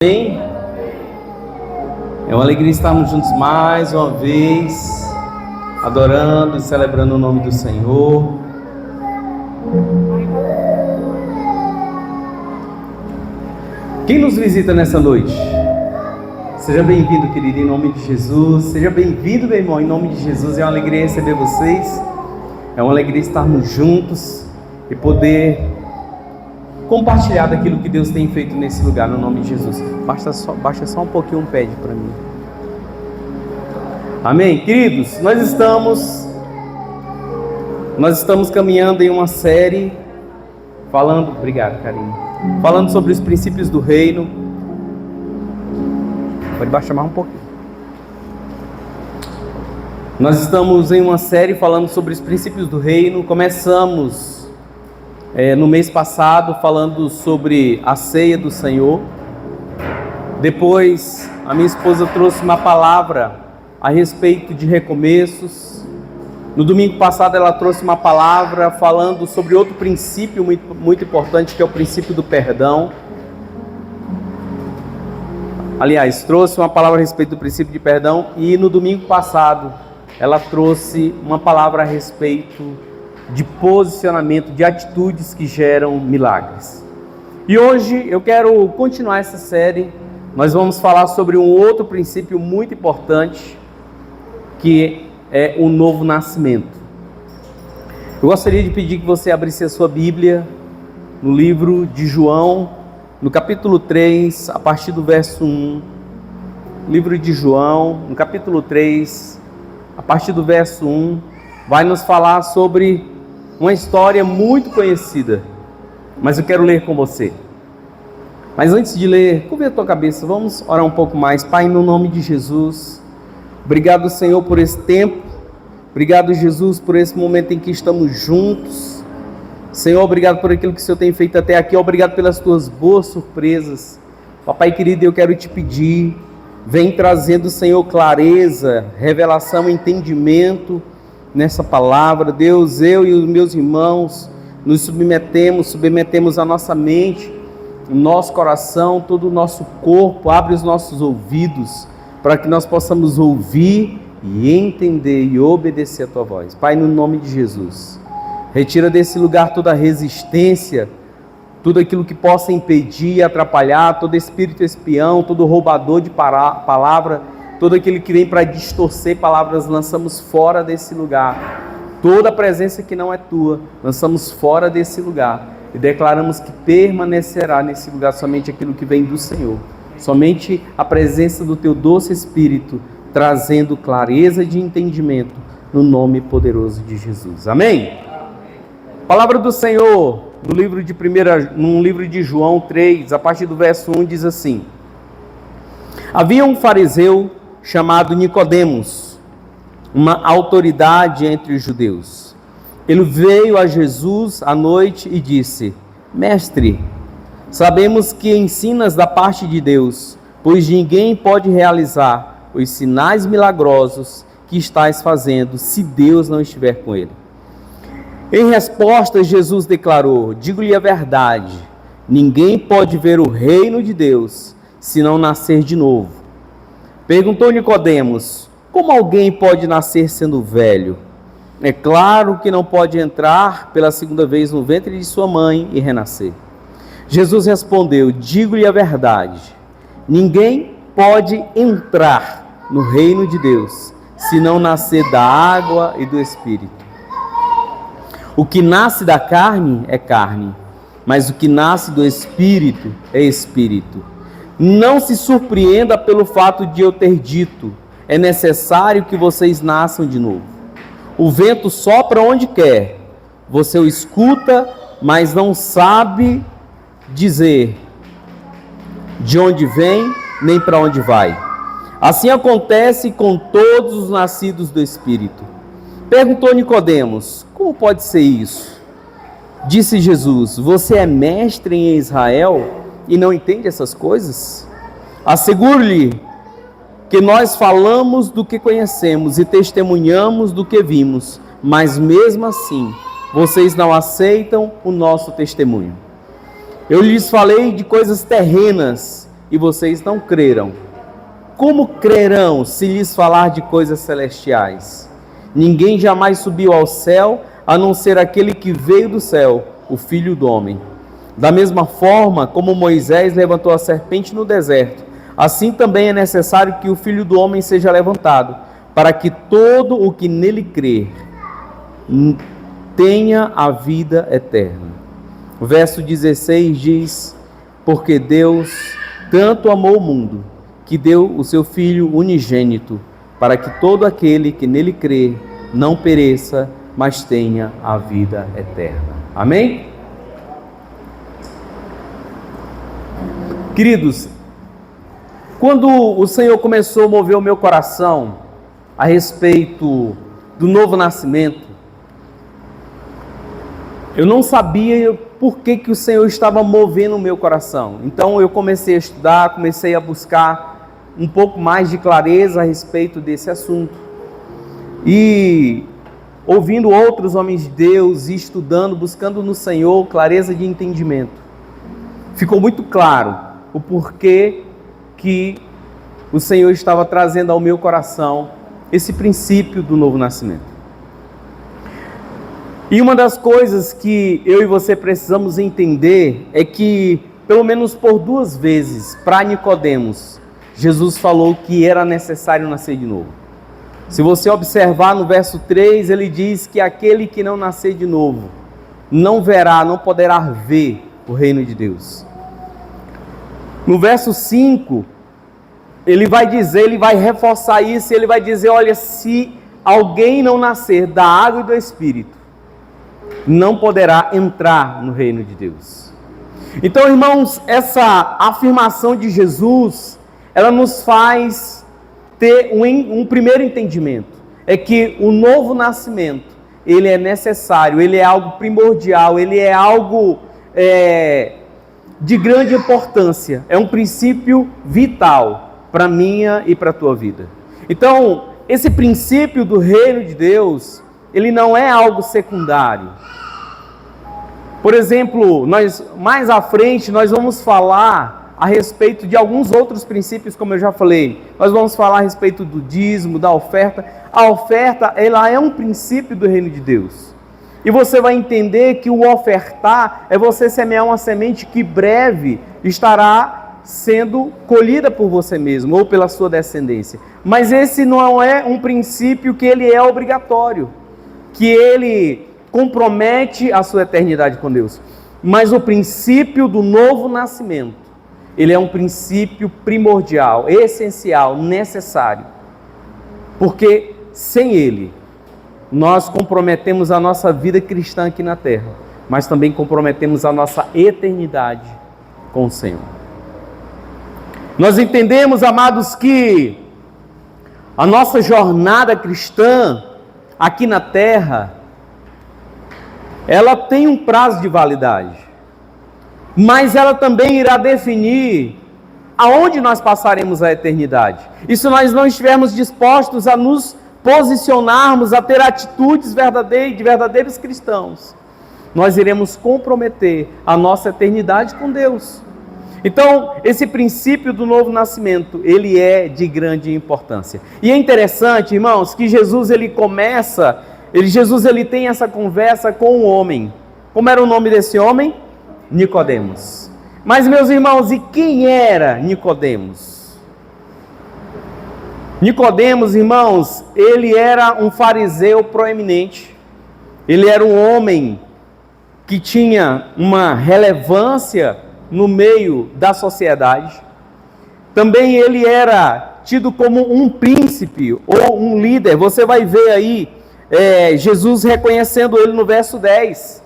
Amém? É uma alegria estarmos juntos mais uma vez, adorando e celebrando o nome do Senhor. Quem nos visita nessa noite? Seja bem-vindo, querido, em nome de Jesus. Seja bem-vindo, meu irmão, em nome de Jesus. É uma alegria receber vocês. É uma alegria estarmos juntos e poder compartilhar daquilo que Deus tem feito nesse lugar, no nome de Jesus. Baixa só um pouquinho, pede para mim. Amém? Queridos, nós estamos caminhando em uma série falando, obrigado, carinho, falando sobre os princípios do reino. Pode baixar mais um pouquinho. Nós estamos em uma série falando sobre os princípios do reino. Começamos no mês passado falando sobre a ceia do Senhor. Depois a minha esposa trouxe uma palavra a respeito de recomeços. No domingo passado ela trouxe uma palavra falando sobre outro princípio muito importante, que é o princípio do perdão. Aliás, trouxe uma palavra a respeito do princípio de perdão. E no domingo passado ela trouxe uma palavra a respeito de posicionamento, de atitudes que geram milagres. E hoje eu quero continuar essa série. Nós vamos falar sobre um outro princípio muito importante, que é o novo nascimento. Eu gostaria de pedir que você abrisse a sua Bíblia no livro de João, no capítulo 3, a partir do verso 1. Livro de João, no capítulo 3, a partir do verso 1, vai nos falar sobre uma história muito conhecida, mas eu quero ler com você. Mas antes de ler, curva a tua cabeça, vamos orar um pouco mais. Pai, no nome de Jesus, obrigado, Senhor, por esse tempo. Obrigado, Jesus, por esse momento em que estamos juntos. Senhor, obrigado por aquilo que o Senhor tem feito até aqui. Obrigado pelas tuas boas surpresas. Papai querido, eu quero te pedir, vem trazendo, Senhor, clareza, revelação, entendimento nessa palavra. Deus, eu e os meus irmãos nos submetemos a nossa mente, o nosso coração, todo o nosso corpo. Abre os nossos ouvidos para que nós possamos ouvir e entender e obedecer a tua voz. Pai, no nome de Jesus, retira desse lugar toda resistência, tudo aquilo que possa impedir, atrapalhar, todo espírito espião, todo roubador de palavra, todo aquele que vem para distorcer palavras, lançamos fora desse lugar. Toda presença que não é tua, lançamos fora desse lugar. E declaramos que permanecerá nesse lugar somente aquilo que vem do Senhor. Somente a presença do teu doce Espírito, trazendo clareza de entendimento, no nome poderoso de Jesus. Amém? Palavra do Senhor, no livro de João 3, a partir do verso 1, diz assim: havia um fariseu chamado Nicodemos, uma autoridade entre os judeus. Ele veio a Jesus à noite e disse: Mestre, sabemos que ensinas da parte de Deus, pois ninguém pode realizar os sinais milagrosos que estás fazendo se Deus não estiver com ele. Em resposta, Jesus declarou: digo-lhe a verdade, ninguém pode ver o reino de Deus se não nascer de novo. Perguntou Nicodemos: como alguém pode nascer sendo velho? É claro que não pode entrar pela segunda vez no ventre de sua mãe e renascer. Jesus respondeu: digo-lhe a verdade, ninguém pode entrar no reino de Deus se não nascer da água e do Espírito. O que nasce da carne é carne, mas o que nasce do Espírito é Espírito. Não se surpreenda pelo fato de eu ter dito: é necessário que vocês nasçam de novo. O vento sopra onde quer, você o escuta, mas não sabe dizer de onde vem nem para onde vai. Assim acontece com todos os nascidos do Espírito. Perguntou Nicodemos: como pode ser isso? Disse Jesus: você é mestre em Israel e não entende essas coisas? Asseguro-lhe que nós falamos do que conhecemos e testemunhamos do que vimos, mas mesmo assim, vocês não aceitam o nosso testemunho. Eu lhes falei de coisas terrenas e vocês não creram. Como crerão se lhes falar de coisas celestiais? Ninguém jamais subiu ao céu, a não ser aquele que veio do céu, o Filho do Homem. Da mesma forma como Moisés levantou a serpente no deserto, assim também é necessário que o Filho do Homem seja levantado, para que todo o que nele crer tenha a vida eterna. O verso 16 diz: porque Deus tanto amou o mundo, que deu o seu Filho unigênito, para que todo aquele que nele crê não pereça, mas tenha a vida eterna. Amém? Queridos, quando o Senhor começou a mover o meu coração a respeito do novo nascimento, eu não sabia por que o Senhor estava movendo o meu coração. Então eu comecei a estudar, comecei a buscar um pouco mais de clareza a respeito desse assunto. E ouvindo outros homens de Deus, estudando, buscando no Senhor clareza de entendimento, ficou muito claro o porquê que o Senhor estava trazendo ao meu coração esse princípio do novo nascimento. E uma das coisas que eu e você precisamos entender é que, pelo menos por 2 vezes, para Nicodemos, Jesus falou que era necessário nascer de novo. Se você observar no verso 3, ele diz que aquele que não nascer de novo não verá, não poderá ver o reino de Deus. No verso 5, ele vai dizer, ele vai reforçar isso, ele vai dizer: olha, se alguém não nascer da água e do Espírito, não poderá entrar no reino de Deus. Então, irmãos, essa afirmação de Jesus, ela nos faz ter um primeiro entendimento, é que o novo nascimento, ele é necessário, ele é algo primordial, ele é algo de grande importância, é um princípio vital para a minha e para a tua vida. Então, esse princípio do reino de Deus, ele não é algo secundário. Por exemplo, mais à frente nós vamos falar a respeito de alguns outros princípios, como eu já falei. Nós vamos falar a respeito do dízimo, da oferta. A oferta, ela é um princípio do reino de Deus. E você vai entender que o ofertar é você semear uma semente que breve estará sendo colhida por você mesmo ou pela sua descendência. Mas esse não é um princípio que ele é obrigatório, que ele compromete a sua eternidade com Deus. Mas o princípio do novo nascimento, ele é um princípio primordial, essencial, necessário. Porque sem ele, nós comprometemos a nossa vida cristã aqui na terra, mas também comprometemos a nossa eternidade com o Senhor. Nós entendemos, amados, que a nossa jornada cristã aqui na terra, ela tem um prazo de validade, mas ela também irá definir aonde nós passaremos a eternidade. E se nós não estivermos dispostos a nos posicionarmos, a ter atitudes de verdadeiros cristãos, nós iremos comprometer a nossa eternidade com Deus. Então, esse princípio do novo nascimento, ele é de grande importância. E é interessante, irmãos, que Jesus ele tem essa conversa com o homem. Como era o nome desse homem? Nicodemos. Mas, meus irmãos, e quem era Nicodemos? Nicodemos, irmãos, ele era um fariseu proeminente. Ele era um homem que tinha uma relevância no meio da sociedade. Também ele era tido como um príncipe ou um líder. Você vai ver aí Jesus reconhecendo ele no verso 10.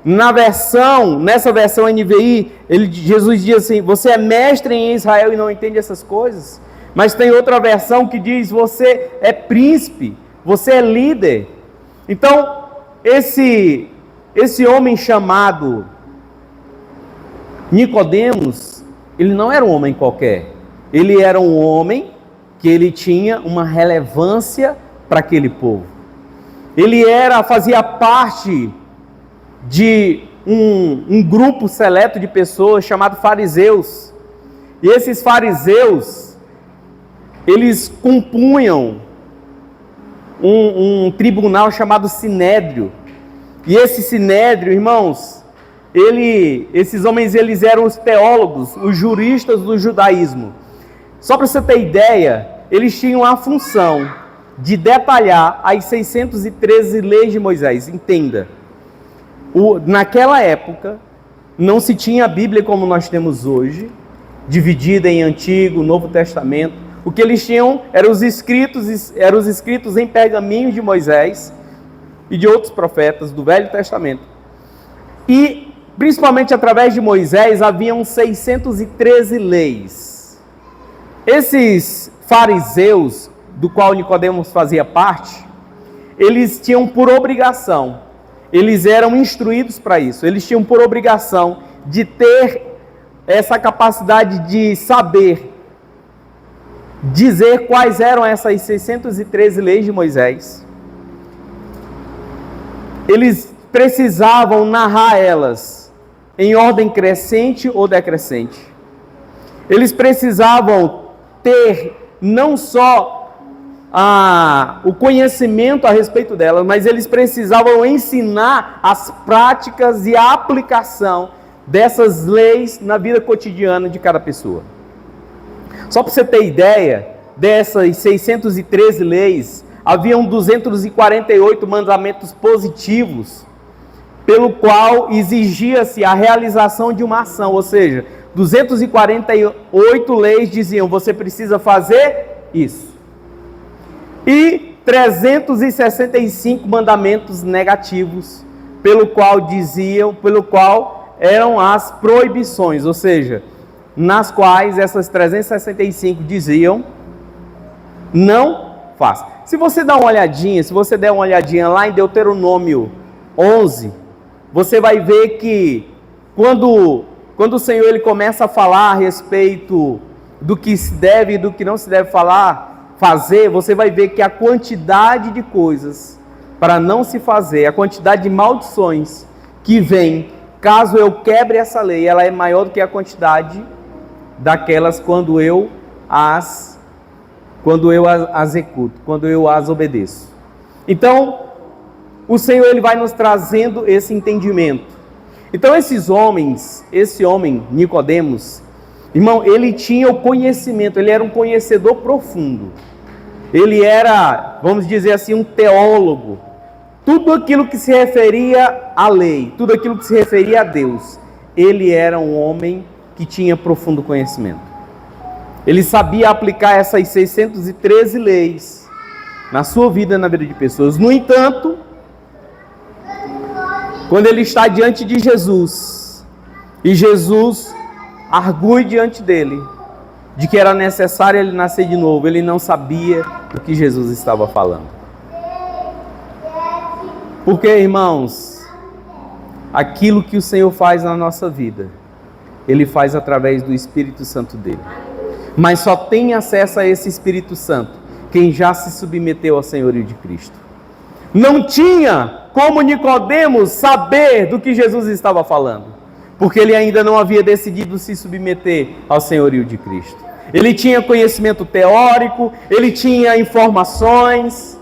Nessa versão NVI, Jesus diz assim: você é mestre em Israel e não entende essas coisas. Mas tem outra versão que diz: você é príncipe, você é líder. Então, esse homem chamado Nicodemos, ele não era um homem qualquer. Ele era um homem que ele tinha uma relevância para aquele povo. Ele fazia parte de um grupo seleto de pessoas chamado fariseus. E esses fariseus, eles compunham um tribunal chamado Sinédrio. E esse Sinédrio, irmãos, esses homens, eles eram os teólogos, os juristas do judaísmo. Só para você ter ideia, eles tinham a função de detalhar as 613 leis de Moisés. Entenda, naquela época, não se tinha a Bíblia como nós temos hoje, dividida em Antigo e Novo Testamento. O que eles tinham eram os escritos em pergaminhos de Moisés e de outros profetas do Velho Testamento. E, principalmente através de Moisés, haviam 613 leis. Esses fariseus, do qual Nicodemos fazia parte, eles tinham por obrigação, eles eram instruídos para isso, eles tinham por obrigação de ter essa capacidade de saber dizer quais eram essas 613 leis de Moisés. Eles precisavam narrar elas em ordem crescente ou decrescente. Eles precisavam ter não só o conhecimento a respeito delas, mas eles precisavam ensinar as práticas e a aplicação dessas leis na vida cotidiana de cada pessoa. Só para você ter ideia, dessas 613 leis, haviam 248 mandamentos positivos, pelo qual exigia-se a realização de uma ação, ou seja, 248 leis diziam, você precisa fazer isso. E 365 mandamentos negativos, pelo qual eram as proibições, ou seja, nas quais essas 365 diziam, não faça. Se você der uma olhadinha lá em Deuteronômio 11, você vai ver que quando o Senhor ele começa a falar a respeito do que se deve e do que não se deve fazer, você vai ver que a quantidade de coisas para não se fazer, a quantidade de maldições que vem caso eu quebre essa lei, ela é maior do que a quantidade daquelas quando eu as executo, quando eu as obedeço. Então, o Senhor ele vai nos trazendo esse entendimento. Então, esse homem, Nicodemos, irmão, ele tinha o conhecimento, ele era um conhecedor profundo. Ele era, vamos dizer assim, um teólogo. Tudo aquilo que se referia à lei, tudo aquilo que se referia a Deus, ele era um homem que tinha profundo conhecimento. Ele sabia aplicar essas 613 leis na sua vida e na vida de pessoas. No entanto, quando ele está diante de Jesus, e Jesus argue diante dele, de que era necessário ele nascer de novo, ele não sabia do que Jesus estava falando. Porque, irmãos, aquilo que o Senhor faz na nossa vida, Ele faz através do Espírito Santo dele. Mas só tem acesso a esse Espírito Santo quem já se submeteu ao senhorio de Cristo. Não tinha como Nicodemos saber do que Jesus estava falando, porque ele ainda não havia decidido se submeter ao senhorio de Cristo. Ele tinha conhecimento teórico, ele tinha informações,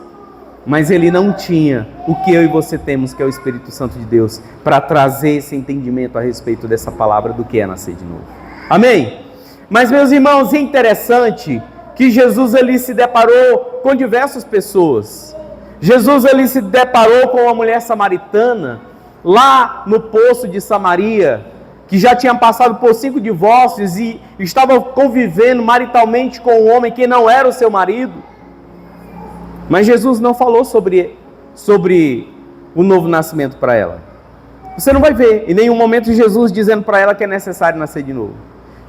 mas ele não tinha o que eu e você temos, que é o Espírito Santo de Deus, para trazer esse entendimento a respeito dessa palavra do que é nascer de novo. Amém? Mas, meus irmãos, é interessante que Jesus ele se deparou com diversas pessoas. Jesus ele se deparou com uma mulher samaritana, lá no poço de Samaria, que já tinha passado por 5 divórcios e estava convivendo maritalmente com um homem que não era o seu marido. Mas Jesus não falou sobre o novo nascimento para ela. Você não vai ver em nenhum momento Jesus dizendo para ela que é necessário nascer de novo.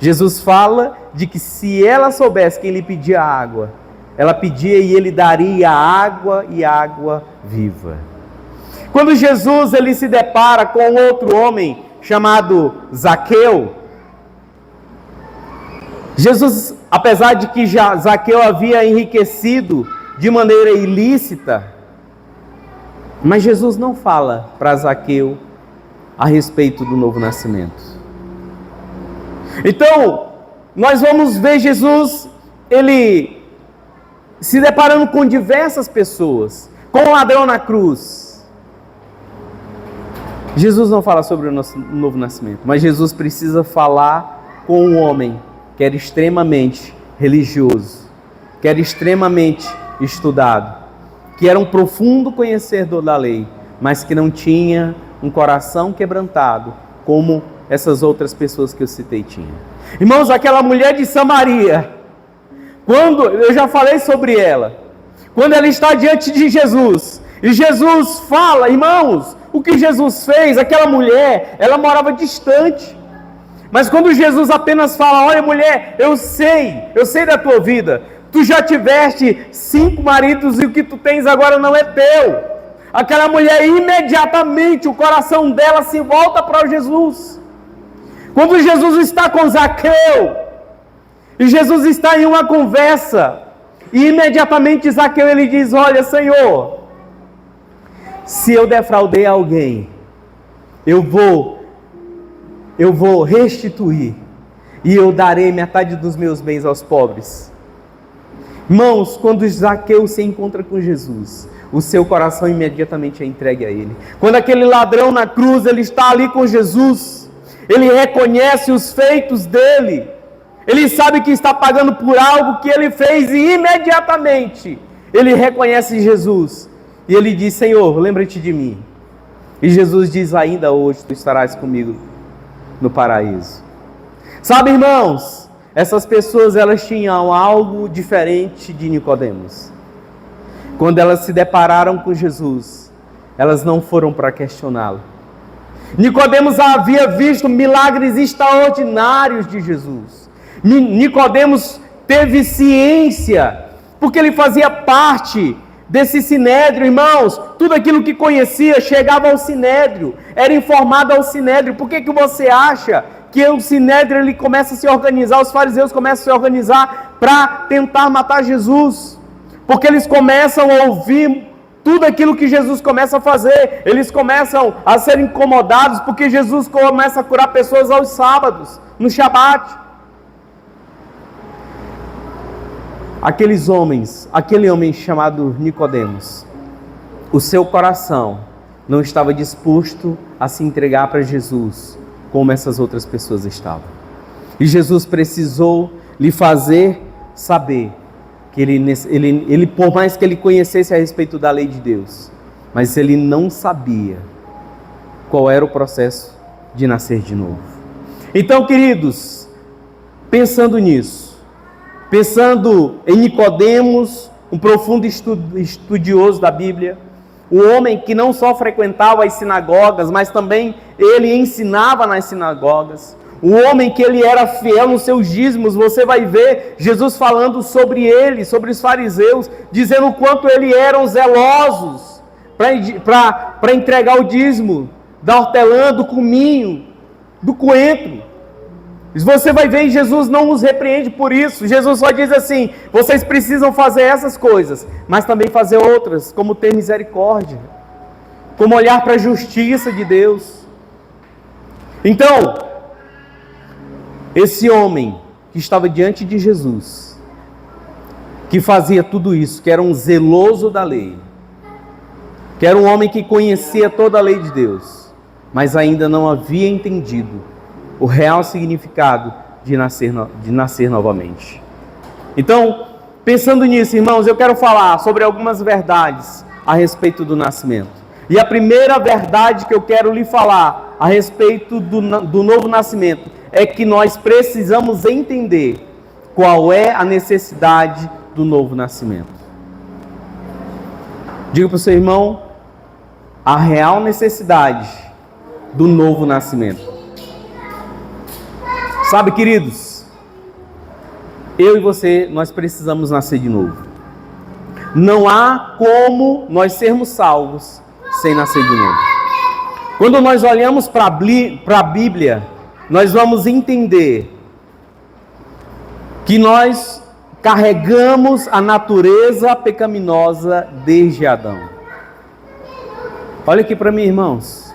Jesus fala de que se ela soubesse quem lhe pedia água, ela pedia e ele daria água e água viva. Quando Jesus ele se depara com outro homem chamado Zaqueu, Jesus, apesar de que já Zaqueu havia enriquecido de maneira ilícita, mas Jesus não fala para Zaqueu a respeito do novo nascimento. Então, nós vamos ver Jesus, ele se deparando com diversas pessoas, com o ladrão na cruz. Jesus não fala sobre o novo nascimento, mas Jesus precisa falar com um homem que era extremamente religioso, que era extremamente estudado, que era um profundo conhecedor da lei, mas que não tinha um coração quebrantado, como essas outras pessoas que eu citei tinham. Irmãos, aquela mulher de Samaria, quando eu já falei sobre ela, quando ela está diante de Jesus, e Jesus fala, irmãos, o que Jesus fez, aquela mulher, ela morava distante, mas quando Jesus apenas fala, olha mulher, eu sei da tua vida, tu já tiveste 5 maridos e o que tu tens agora não é teu. Aquela mulher, imediatamente, o coração dela se volta para Jesus. Quando Jesus está com Zaqueu, e Jesus está em uma conversa, e imediatamente Zaqueu ele diz, olha Senhor, se eu defraudei alguém, eu vou restituir, e eu darei metade dos meus bens aos pobres. Irmãos, quando Zaqueu se encontra com Jesus, o seu coração imediatamente é entregue a ele. Quando aquele ladrão na cruz, ele está ali com Jesus, ele reconhece os feitos dele, ele sabe que está pagando por algo que ele fez, e imediatamente ele reconhece Jesus, e ele diz, Senhor, lembra-te de mim. E Jesus diz, ainda hoje tu estarás comigo no paraíso. Sabe, irmãos, essas pessoas, elas tinham algo diferente de Nicodemos. Quando elas se depararam com Jesus, elas não foram para questioná-lo. Nicodemos havia visto milagres extraordinários de Jesus. Nicodemos teve ciência, porque ele fazia parte desse sinédrio, irmãos. Tudo aquilo que conhecia chegava ao sinédrio, era informado ao sinédrio. Por que você acha que o sinédrio ele começa a se organizar, os fariseus começam a se organizar para tentar matar Jesus? Porque eles começam a ouvir tudo aquilo que Jesus começa a fazer, eles começam a ser incomodados, porque Jesus começa a curar pessoas aos sábados, no Shabat. Aquele homem chamado Nicodemos, o seu coração não estava disposto a se entregar para Jesus, como essas outras pessoas estavam. E Jesus precisou lhe fazer saber que ele, por mais que ele conhecesse a respeito da lei de Deus, mas ele não sabia qual era o processo de nascer de novo. Então, queridos, pensando nisso, pensando em Nicodemos, um profundo estudioso da Bíblia, um homem que não só frequentava as sinagogas, mas também ele ensinava nas sinagogas, um homem que ele era fiel nos seus dízimos. Você vai ver Jesus falando sobre ele, sobre os fariseus, dizendo o quanto eles eram zelosos para entregar o dízimo da hortelã, do cominho, do coentro. Você vai ver, Jesus não os repreende por isso. Jesus só diz assim, vocês precisam fazer essas coisas, mas também fazer outras, como ter misericórdia, como olhar para a justiça de Deus. Então, esse homem que estava diante de Jesus, que fazia tudo isso, que era um zeloso da lei, que era um homem que conhecia toda a lei de Deus, mas ainda não havia entendido o real significado de nascer novamente. Então, pensando nisso, irmãos, eu quero falar sobre algumas verdades a respeito do nascimento. E a primeira verdade que eu quero lhe falar a respeito do novo nascimento é que nós precisamos entender qual é a necessidade do novo nascimento. Diga para o seu irmão a real necessidade do novo nascimento. Sabe, queridos, eu e você, nós precisamos nascer de novo. Não há como nós sermos salvos sem nascer de novo. Quando nós olhamos para a Bíblia, nós vamos entender que nós carregamos a natureza pecaminosa desde Adão. Olha aqui para mim, irmãos,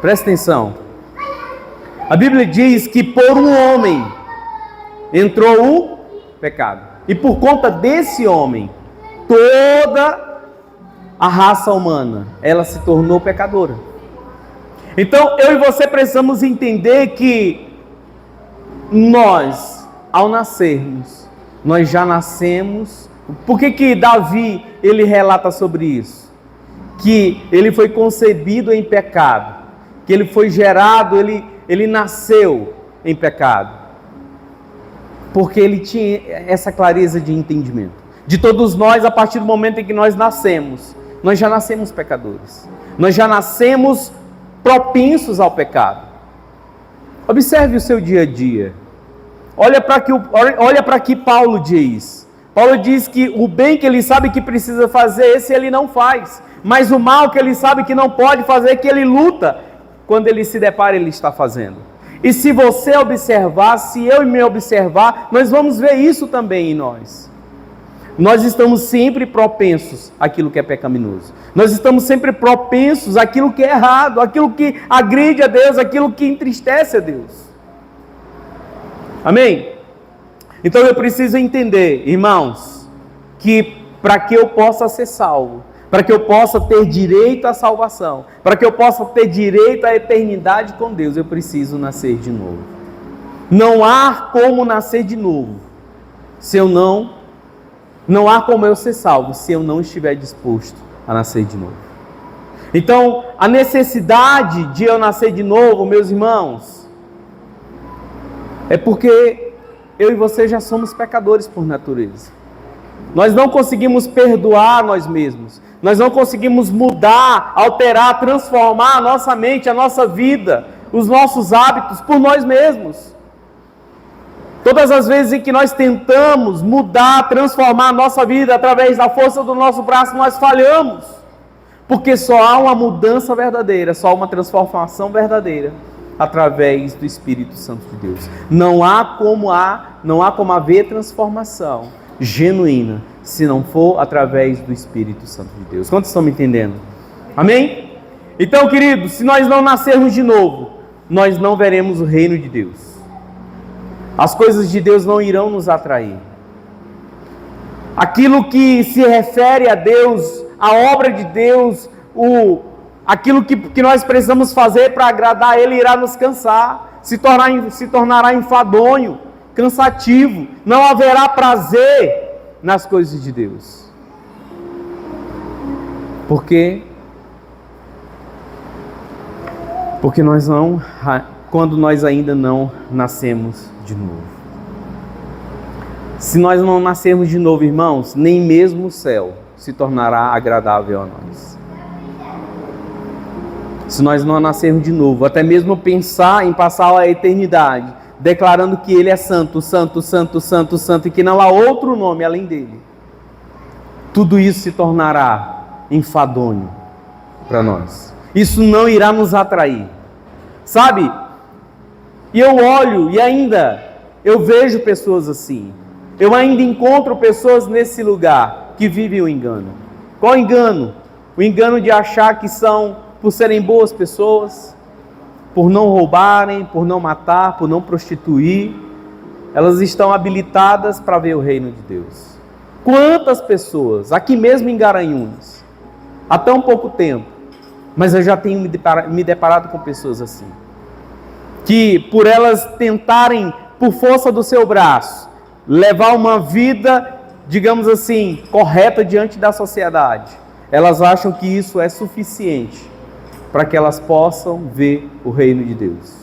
presta atenção. A Bíblia diz que por um homem entrou o pecado. E por conta desse homem, toda a raça humana, ela se tornou pecadora. Então, eu e você precisamos entender que nós, ao nascermos, nós já nascemos. Por que Davi, ele relata sobre isso? Que ele foi concebido em pecado, que ele foi gerado, ele nasceu em pecado. Porque ele tinha essa clareza de entendimento. De todos nós, a partir do momento em que nós nascemos, nós já nascemos pecadores. Nós já nascemos propensos ao pecado. Observe o seu dia a dia. Olha para que Paulo diz. Paulo diz que o bem que ele sabe que precisa fazer, esse ele não faz. Mas o mal que ele sabe que não pode fazer, que ele luta. Quando ele se depara, ele está fazendo. E se você observar, se eu me observar, nós vamos ver isso também em nós. Nós estamos sempre propensos àquilo que é pecaminoso. Nós estamos sempre propensos àquilo que é errado, àquilo que agride a Deus, àquilo que entristece a Deus. Amém? Então eu preciso entender, irmãos, que para que eu possa ser salvo, para que eu possa ter direito à salvação, para que eu possa ter direito à eternidade com Deus, eu preciso nascer de novo. Não há como nascer de novo, não há como eu ser salvo, se eu não estiver disposto a nascer de novo. Então, a necessidade de eu nascer de novo, meus irmãos, é porque eu e você já somos pecadores por natureza. Nós não conseguimos perdoar nós mesmos. Nós não conseguimos mudar, alterar, transformar a nossa mente, a nossa vida, os nossos hábitos por nós mesmos. Todas as vezes em que nós tentamos mudar, transformar a nossa vida através da força do nosso braço, nós falhamos. Porque só há uma mudança verdadeira, só há uma transformação verdadeira através do Espírito Santo de Deus. Não há como haver transformação genuína se não for através do Espírito Santo de Deus. Quantos estão me entendendo? Amém? Então, queridos, se nós não nascermos de novo, nós não veremos o reino de Deus. As coisas de Deus não irão nos atrair. Aquilo que se refere a Deus, a obra de Deus, aquilo que nós precisamos fazer para agradar a Ele irá nos cansar, se tornará enfadonho, cansativo, não haverá prazer nas coisas de Deus. Por quê? Porque quando nós ainda não nascemos de novo. Se nós não nascermos de novo, irmãos, nem mesmo o céu se tornará agradável a nós. Se nós não nascermos de novo, até mesmo pensar em passar a eternidade, declarando que Ele é santo, santo, santo, santo, santo, e que não há outro nome além dele, tudo isso se tornará enfadonho para nós. Isso não irá nos atrair. Sabe? E eu olho e ainda eu vejo pessoas assim. Eu ainda encontro pessoas nesse lugar que vivem o engano. Qual engano? O engano de achar que por serem boas pessoas, por não roubarem, por não matar, por não prostituir, elas estão habilitadas para ver o reino de Deus. Quantas pessoas, aqui mesmo em Garanhuns, há tão pouco tempo, mas eu já tenho me deparado com pessoas assim, que por elas tentarem, por força do seu braço, levar uma vida, digamos assim, correta diante da sociedade, elas acham que isso é suficiente para que elas possam ver o reino de Deus.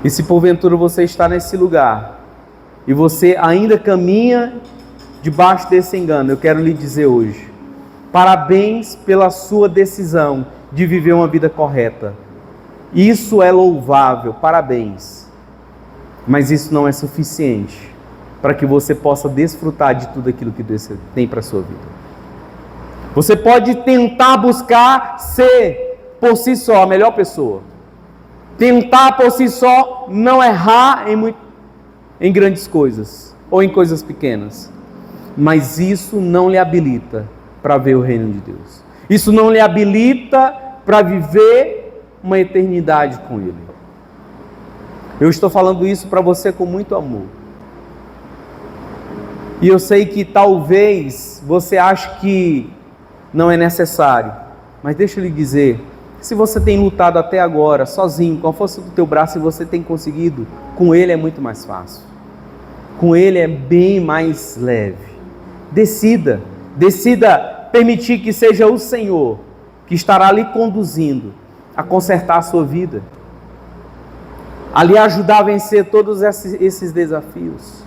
E se porventura você está nesse lugar e você ainda caminha debaixo desse engano, eu quero lhe dizer hoje, parabéns pela sua decisão de viver uma vida correta. Isso é louvável, parabéns. Mas isso não é suficiente para que você possa desfrutar de tudo aquilo que Deus tem para a sua vida. Você pode tentar buscar ser por si só a melhor pessoa. Tentar por si só não errar em grandes coisas ou em coisas pequenas. Mas isso não lhe habilita para ver o reino de Deus. Isso não lhe habilita para viver uma eternidade com Ele. Eu estou falando isso para você com muito amor. E eu sei que talvez você ache que não é necessário, mas deixa eu lhe dizer, se você tem lutado até agora, sozinho, com a força do teu braço, e você tem conseguido, com Ele é muito mais fácil. Com Ele é bem mais leve. Decida permitir que seja o Senhor que estará lhe conduzindo a consertar a sua vida, a lhe ajudar a vencer todos esses desafios,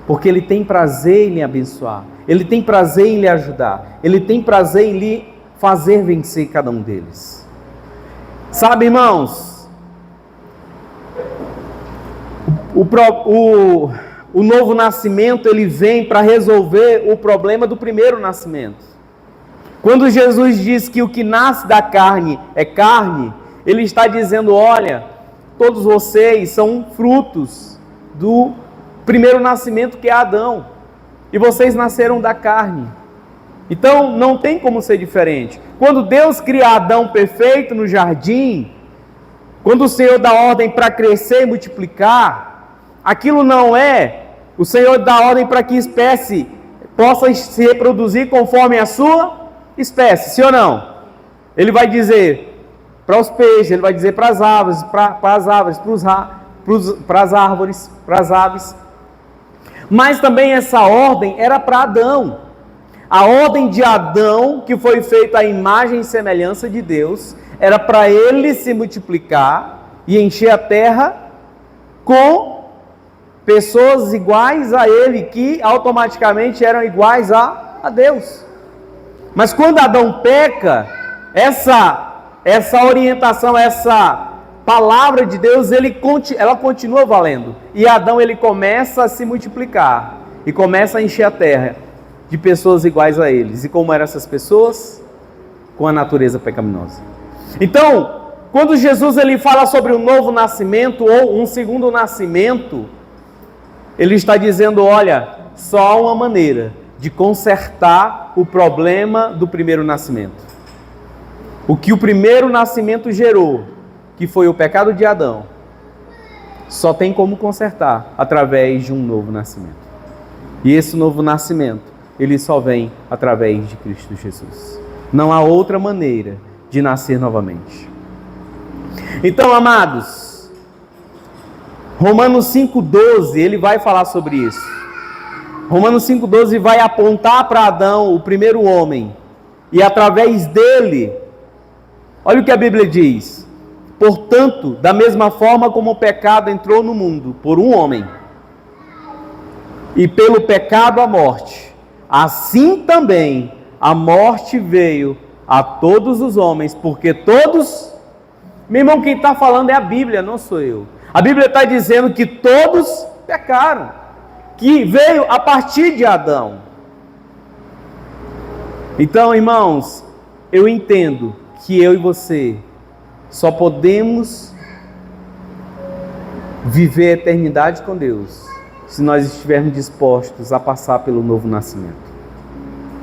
porque Ele tem prazer em lhe abençoar, Ele tem prazer em lhe ajudar, Ele tem prazer em lhe fazer vencer cada um deles. Sabe, irmãos, o novo nascimento, ele vem para resolver o problema do primeiro nascimento. Quando Jesus diz que o que nasce da carne é carne, Ele está dizendo, olha, todos vocês são frutos do primeiro nascimento, que é Adão, e vocês nasceram da carne. Então não tem como ser diferente. Quando Deus cria Adão perfeito no jardim, quando o Senhor dá ordem para crescer e multiplicar, aquilo não é o Senhor dá ordem para que espécie possa se reproduzir conforme a sua espécie, sim ou não? Ele vai dizer para os peixes, ele vai dizer para as aves, para as árvores, para as aves. Mas também essa ordem era para Adão. A ordem de Adão, que foi feita à imagem e semelhança de Deus, era para ele se multiplicar e encher a terra com pessoas iguais a ele, que automaticamente eram iguais a Deus. Mas quando Adão peca, essa orientação, essa palavra de Deus, ela continua valendo. E Adão, ele começa a se multiplicar e começa a encher a terra de pessoas iguais a eles. E como eram essas pessoas? Com a natureza pecaminosa. Então, quando Jesus ele fala sobre um novo nascimento ou um segundo nascimento, ele está dizendo, olha, só há uma maneira de consertar o problema do primeiro nascimento. O que o primeiro nascimento gerou, que foi o pecado de Adão, só tem como consertar através de um novo nascimento. E esse novo nascimento, ele só vem através de Cristo Jesus. Não há outra maneira de nascer novamente. Então, amados, Romanos 5,12, ele vai falar sobre isso. Romanos 5,12 vai apontar para Adão, o primeiro homem, e através dele, olha o que a Bíblia diz: portanto, da mesma forma como o pecado entrou no mundo por um homem, e pelo pecado a morte, assim também a morte veio a todos os homens, porque todos, meu irmão, quem está falando é a Bíblia, não sou eu. A Bíblia está dizendo que todos pecaram, que veio a partir de Adão. Então, irmãos, eu entendo que eu e você só podemos viver a eternidade com Deus se nós estivermos dispostos a passar pelo novo nascimento.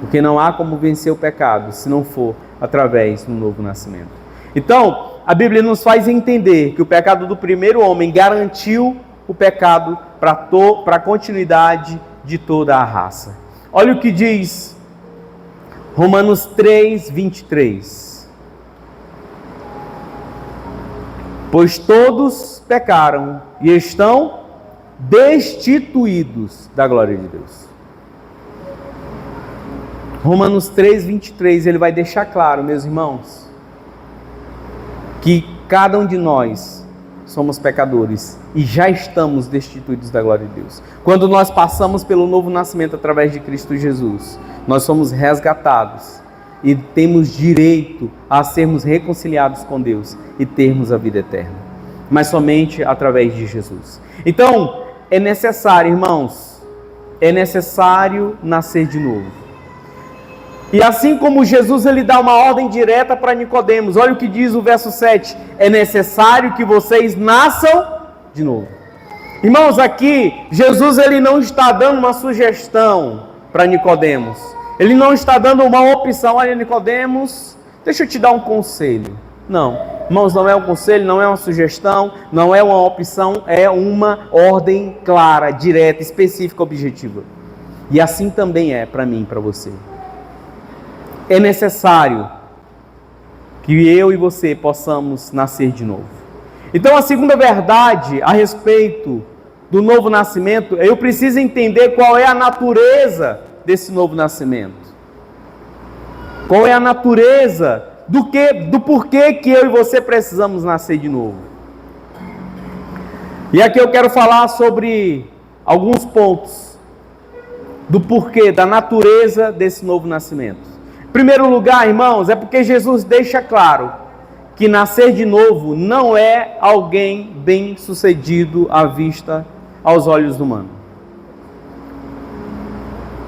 Porque não há como vencer o pecado se não for através do novo nascimento. Então, a Bíblia nos faz entender que o pecado do primeiro homem garantiu o pecado para a continuidade de toda a raça. Olha o que diz Romanos 3, 23. Pois todos pecaram e estão destituídos da glória de Deus. Romanos 3, 23, ele vai deixar claro, meus irmãos, que cada um de nós somos pecadores e já estamos destituídos da glória de Deus. Quando nós passamos pelo novo nascimento através de Cristo Jesus, nós somos resgatados e temos direito a sermos reconciliados com Deus e termos a vida eterna, mas somente através de Jesus. Então, é necessário, irmãos, é necessário nascer de novo. E assim como Jesus ele dá uma ordem direta para Nicodemos, olha o que diz o verso 7, é necessário que vocês nasçam de novo. Irmãos, aqui Jesus ele não está dando uma sugestão para Nicodemos, ele não está dando uma opção, olha Nicodemos, deixa eu te dar um conselho. Não, irmãos, não é um conselho, não é uma sugestão, não é uma opção, é uma ordem clara, direta, específica, objetiva. E assim também é para mim e para você. É necessário que eu e você possamos nascer de novo. Então, a segunda verdade a respeito do novo nascimento, eu preciso entender qual é a natureza desse novo nascimento. Qual é a natureza do porquê que eu e você precisamos nascer de novo. E aqui eu quero falar sobre alguns pontos do porquê, da natureza desse novo nascimento. Em primeiro lugar, irmãos, é porque Jesus deixa claro que nascer de novo não é alguém bem-sucedido à vista, aos olhos humanos.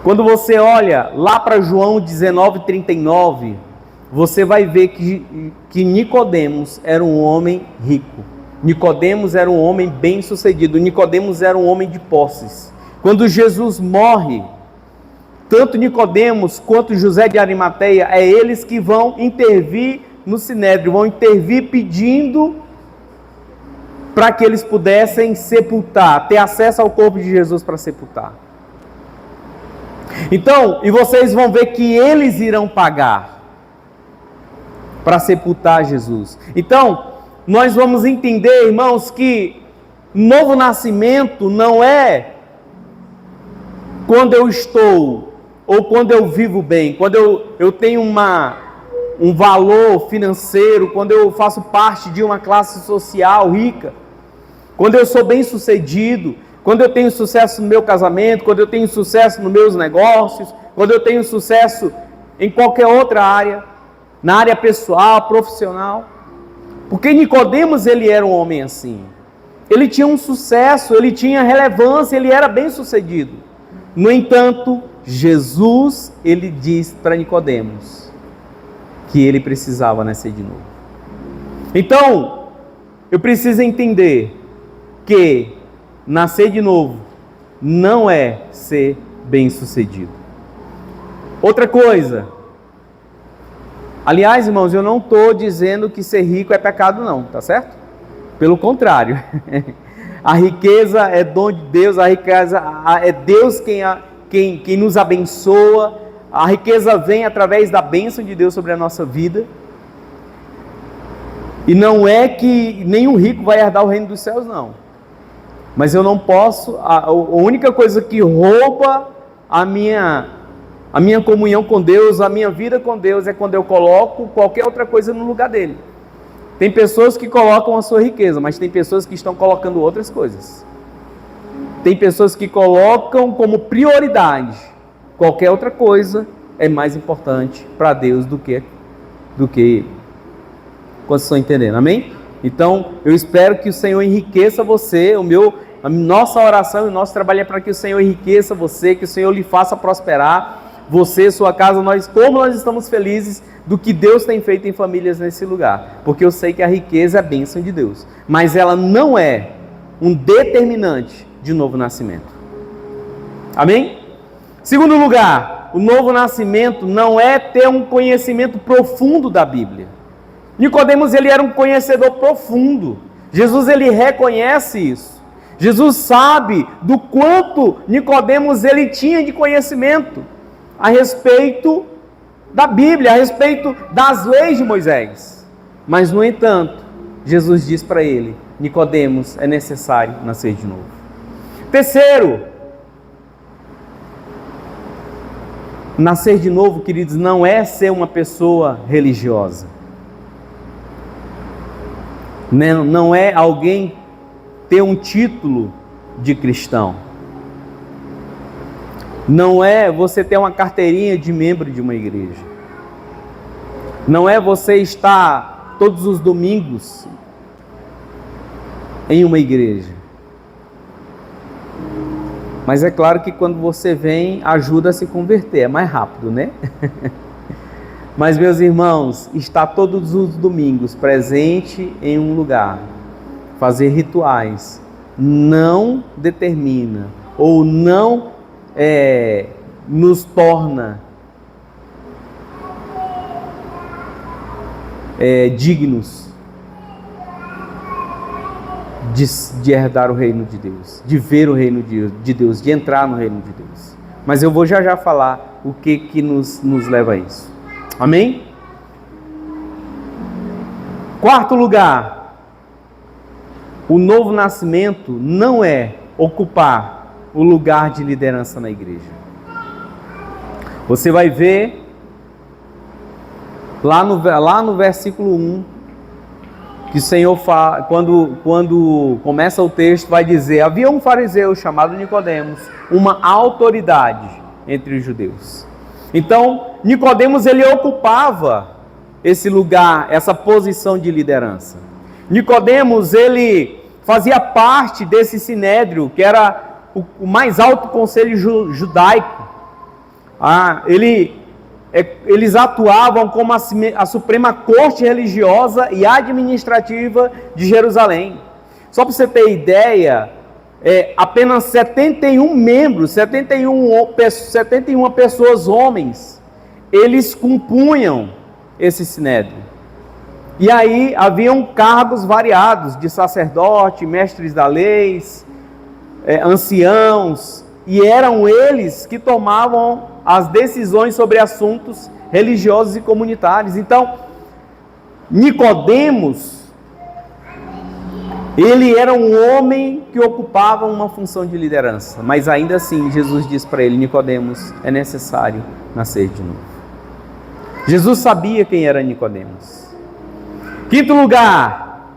Quando você olha lá para João 19:39, você vai ver que Nicodemos era um homem rico. Nicodemos era um homem bem-sucedido. Nicodemos era um homem de posses. Quando Jesus morre, tanto Nicodemos quanto José de Arimateia, é eles que vão intervir no Sinédrio, vão intervir pedindo para que eles pudessem sepultar, ter acesso ao corpo de Jesus para sepultar. Então, e vocês vão ver que eles irão pagar para sepultar Jesus. Então, nós vamos entender, irmãos, que novo nascimento não é quando eu estou, ou quando eu vivo bem, quando eu tenho um valor financeiro, quando eu faço parte de uma classe social rica, quando eu sou bem sucedido, quando eu tenho sucesso no meu casamento, quando eu tenho sucesso nos meus negócios, quando eu tenho sucesso em qualquer outra área, na área pessoal, profissional. Porque Nicodemos, ele era um homem assim. Ele tinha um sucesso, ele tinha relevância, ele era bem sucedido. No entanto, Jesus, ele diz para Nicodemos que ele precisava nascer de novo. Então, eu preciso entender que nascer de novo não é ser bem-sucedido. Outra coisa, aliás, irmãos, eu não estou dizendo que ser rico é pecado não, tá certo? Pelo contrário, a riqueza é dom de Deus, a riqueza é Deus quem nos abençoa, a riqueza vem através da bênção de Deus sobre a nossa vida, e não é que nenhum rico vai herdar o reino dos céus não. Mas eu não posso, a única coisa que rouba a minha comunhão com Deus, a minha vida com Deus, é quando eu coloco qualquer outra coisa no lugar dele. Tem pessoas que colocam a sua riqueza, mas tem pessoas que estão colocando outras coisas. Tem pessoas que colocam como prioridade qualquer outra coisa é mais importante para Deus do que ele. Quantos estão entendendo? Amém? Então, eu espero que o Senhor enriqueça você. A nossa oração e o nosso trabalho é para que o Senhor enriqueça você, que o Senhor lhe faça prosperar, você, sua casa, como nós estamos felizes do que Deus tem feito em famílias nesse lugar, porque eu sei que a riqueza é a bênção de Deus, mas ela não é um determinante de novo nascimento. Amém? Segundo lugar, o novo nascimento não é ter um conhecimento profundo da Bíblia. Nicodemos, ele era um conhecedor profundo. Jesus, ele reconhece isso. Jesus sabe do quanto Nicodemos ele tinha de conhecimento a respeito da Bíblia, a respeito das leis de Moisés. Mas, no entanto, Jesus diz para ele: Nicodemos, é necessário nascer de novo. Terceiro, nascer de novo, queridos, não é ser uma pessoa religiosa. Não é alguém ter um título de cristão. Não é você ter uma carteirinha de membro de uma igreja. Não é você estar todos os domingos em uma igreja. Mas é claro que quando você vem, ajuda a se converter, é mais rápido, né? Mas, meus irmãos, estar todos os domingos presente em um lugar, fazer rituais, não determina ou não nos torna dignos de herdar o reino de Deus, de ver o reino de Deus, de entrar no reino de Deus. Mas eu vou já falar o que nos leva a isso. Amém? Quarto lugar, o novo nascimento não é ocupar o lugar de liderança na igreja. Você vai ver lá no versículo 1, que o Senhor fala, quando começa o texto, vai dizer: havia um fariseu chamado Nicodemos, uma autoridade entre os judeus. Então, Nicodemos, ele ocupava esse lugar, essa posição de liderança. Nicodemos, ele fazia parte desse sinédrio, que era o mais alto conselho judaico. Eles atuavam como a suprema corte religiosa e administrativa de Jerusalém. Só para você ter ideia, apenas 71 membros, 71 pessoas, homens, eles compunham esse sinédrio. E aí haviam cargos variados, de sacerdote, mestres da lei, anciãos, e eram eles que tomavam as decisões sobre assuntos religiosos e comunitários. Então, Nicodemos, ele era um homem que ocupava uma função de liderança, mas ainda assim Jesus diz para ele: Nicodemos, é necessário nascer de novo. Jesus sabia quem era Nicodemos. Quinto lugar,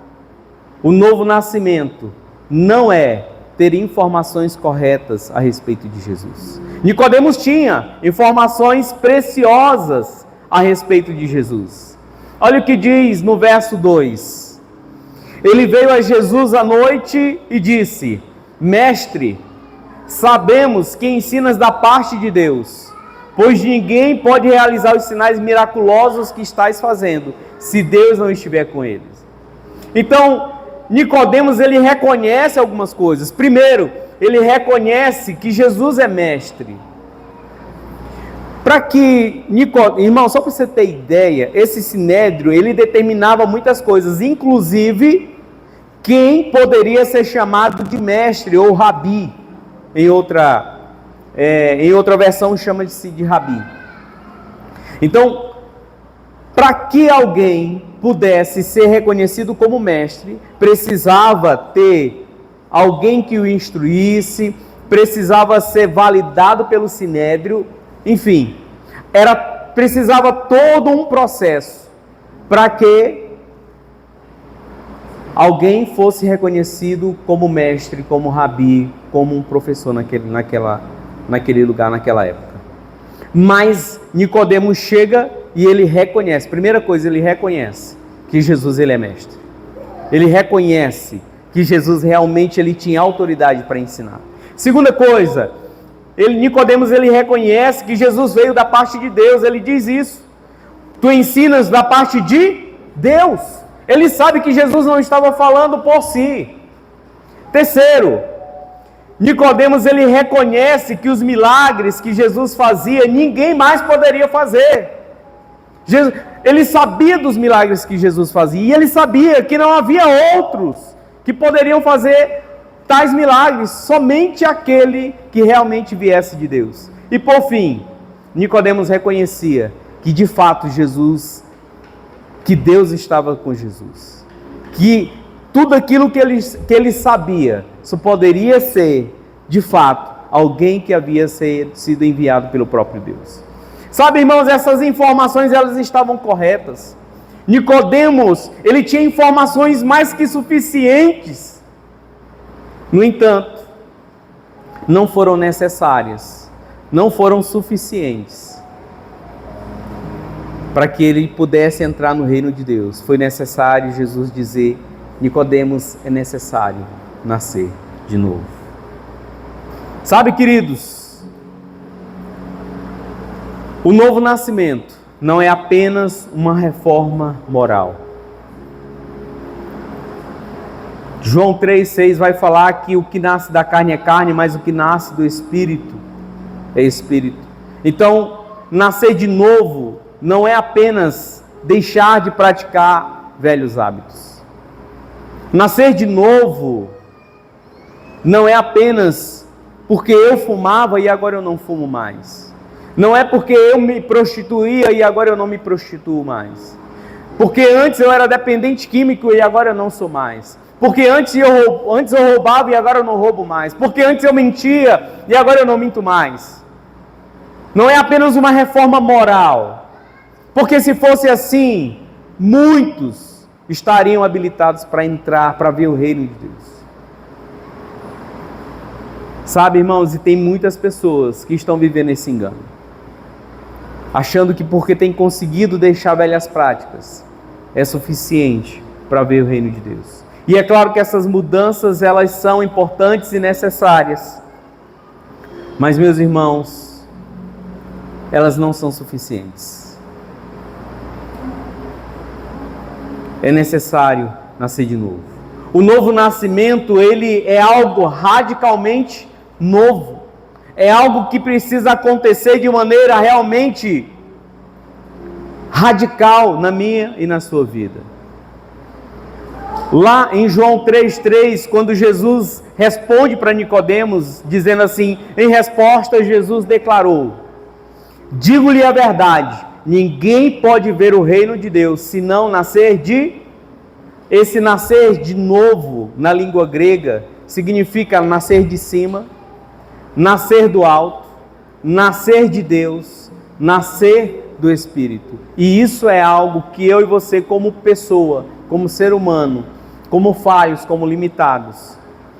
o novo nascimento não é ter informações corretas a respeito de Jesus. Nicodemos tinha informações preciosas a respeito de Jesus. Olha o que diz no verso 2. Ele veio a Jesus à noite e disse: Mestre, sabemos que ensinas da parte de Deus, pois ninguém pode realizar os sinais miraculosos que estás fazendo, se Deus não estiver com eles. Então, Nicodemos, ele reconhece algumas coisas. Primeiro, ele reconhece que Jesus é mestre. Para que irmão, só para você ter ideia, esse sinédrio, ele determinava muitas coisas, inclusive quem poderia ser chamado de mestre ou rabi. Em outra versão chama-se de rabi. Então, para que alguém pudesse ser reconhecido como mestre, precisava ter alguém que o instruísse, precisava ser validado pelo sinédrio, enfim, precisava todo um processo para que alguém fosse reconhecido como mestre, como rabi, como um professor naquele lugar, naquela época. Mas Nicodemos chega e ele reconhece, primeira coisa, ele reconhece que Jesus, ele é mestre. Ele reconhece que Jesus realmente ele tinha autoridade para ensinar. Segunda coisa, Nicodemos, ele reconhece que Jesus veio da parte de Deus. Ele diz isso: tu ensinas da parte de Deus. Ele sabe que Jesus não estava falando por si. Terceiro, Nicodemos, ele reconhece que os milagres que Jesus fazia, ninguém mais poderia fazer. Ele sabia dos milagres que Jesus fazia, e ele sabia que não havia outros que poderiam fazer tais milagres, somente aquele que realmente viesse de Deus. E por fim, Nicodemos reconhecia que de fato que Deus estava com Jesus, que tudo aquilo que ele sabia, só poderia ser, de fato, alguém que havia sido enviado pelo próprio Deus. Sabe, irmãos, essas informações, elas estavam corretas. Nicodemos, ele tinha informações mais que suficientes. No entanto, não foram necessárias, não foram suficientes para que ele pudesse entrar no reino de Deus. Foi necessário Jesus dizer: Nicodemos, é necessário nascer de novo. Sabe, queridos, o novo nascimento não é apenas uma reforma moral. João 3,6 vai falar que o que nasce da carne é carne, mas o que nasce do Espírito é Espírito. Então, nascer de novo não é apenas deixar de praticar velhos hábitos. Nascer de novo não é apenas porque eu fumava e agora eu não fumo mais. Não é porque eu me prostituía e agora eu não me prostituo mais. Porque antes eu era dependente químico e agora eu não sou mais. Porque antes eu roubava e agora eu não roubo mais. Porque antes eu mentia e agora eu não minto mais. Não é apenas uma reforma moral. Porque se fosse assim, muitos estariam habilitados para entrar, para ver o reino de Deus. Sabe, irmãos, e tem muitas pessoas que estão vivendo esse engano, achando que porque tem conseguido deixar velhas práticas, é suficiente para ver o reino de Deus. E é claro que essas mudanças, elas são importantes e necessárias. Mas, meus irmãos, elas não são suficientes. É necessário nascer de novo. O novo nascimento, ele é algo radicalmente novo. É algo que precisa acontecer de maneira realmente radical na minha e na sua vida. Lá em João 3,3, quando Jesus responde para Nicodemos, dizendo assim, em resposta Jesus declarou: digo-lhe a verdade, ninguém pode ver o reino de Deus se não nascer de... Esse nascer de novo, na língua grega, significa nascer de cima, nascer do alto, nascer de Deus, nascer do Espírito. E isso é algo que eu e você, como pessoa, como ser humano, como falhos, como limitados,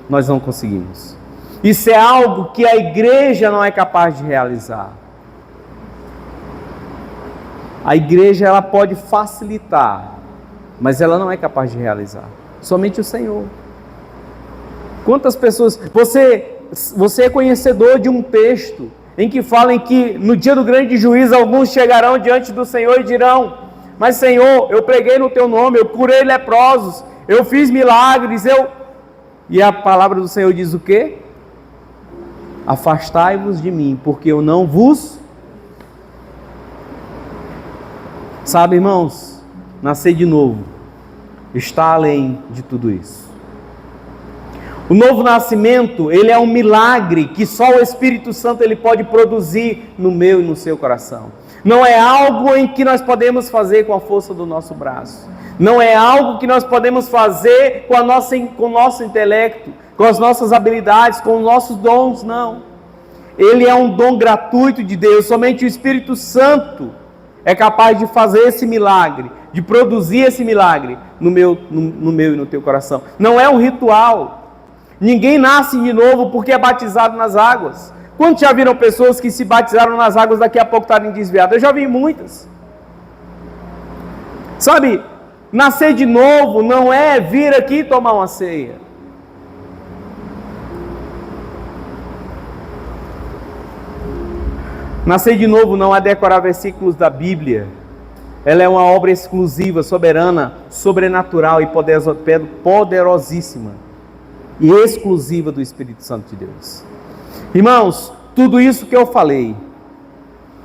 nós não conseguimos. Isso é algo que a igreja não é capaz de realizar. A igreja, ela pode facilitar, mas ela não é capaz de realizar. Somente o Senhor. Quantas pessoas... Você é conhecedor de um texto em que fala que no dia do grande juízo alguns chegarão diante do Senhor e dirão: mas Senhor, eu preguei no teu nome, eu curei leprosos, eu fiz milagres, E a palavra do Senhor diz o quê? Afastai-vos de mim, porque eu não vos... Sabe, irmãos, nascer de novo está além de tudo isso. O novo nascimento, ele é um milagre que só o Espírito Santo ele pode produzir no meu e no seu coração. Não é algo em que nós podemos fazer com a força do nosso braço. Não é algo que nós podemos fazer com o nosso intelecto, com as nossas habilidades, com os nossos dons, não. Ele é um dom gratuito de Deus. Somente o Espírito Santo é capaz de fazer esse milagre, de produzir esse milagre no meu e no teu coração. Não é um ritual. Ninguém nasce de novo porque é batizado nas águas. Quantos já viram pessoas que se batizaram nas águas daqui a pouco estarem desviadas? Eu já vi muitas. Sabe, nascer de novo não é vir aqui tomar uma ceia. Nascer de novo não é decorar versículos da Bíblia. Ela é uma obra exclusiva, soberana, sobrenatural e poderosíssima e exclusiva do Espírito Santo de Deus. Irmãos, tudo isso que eu falei,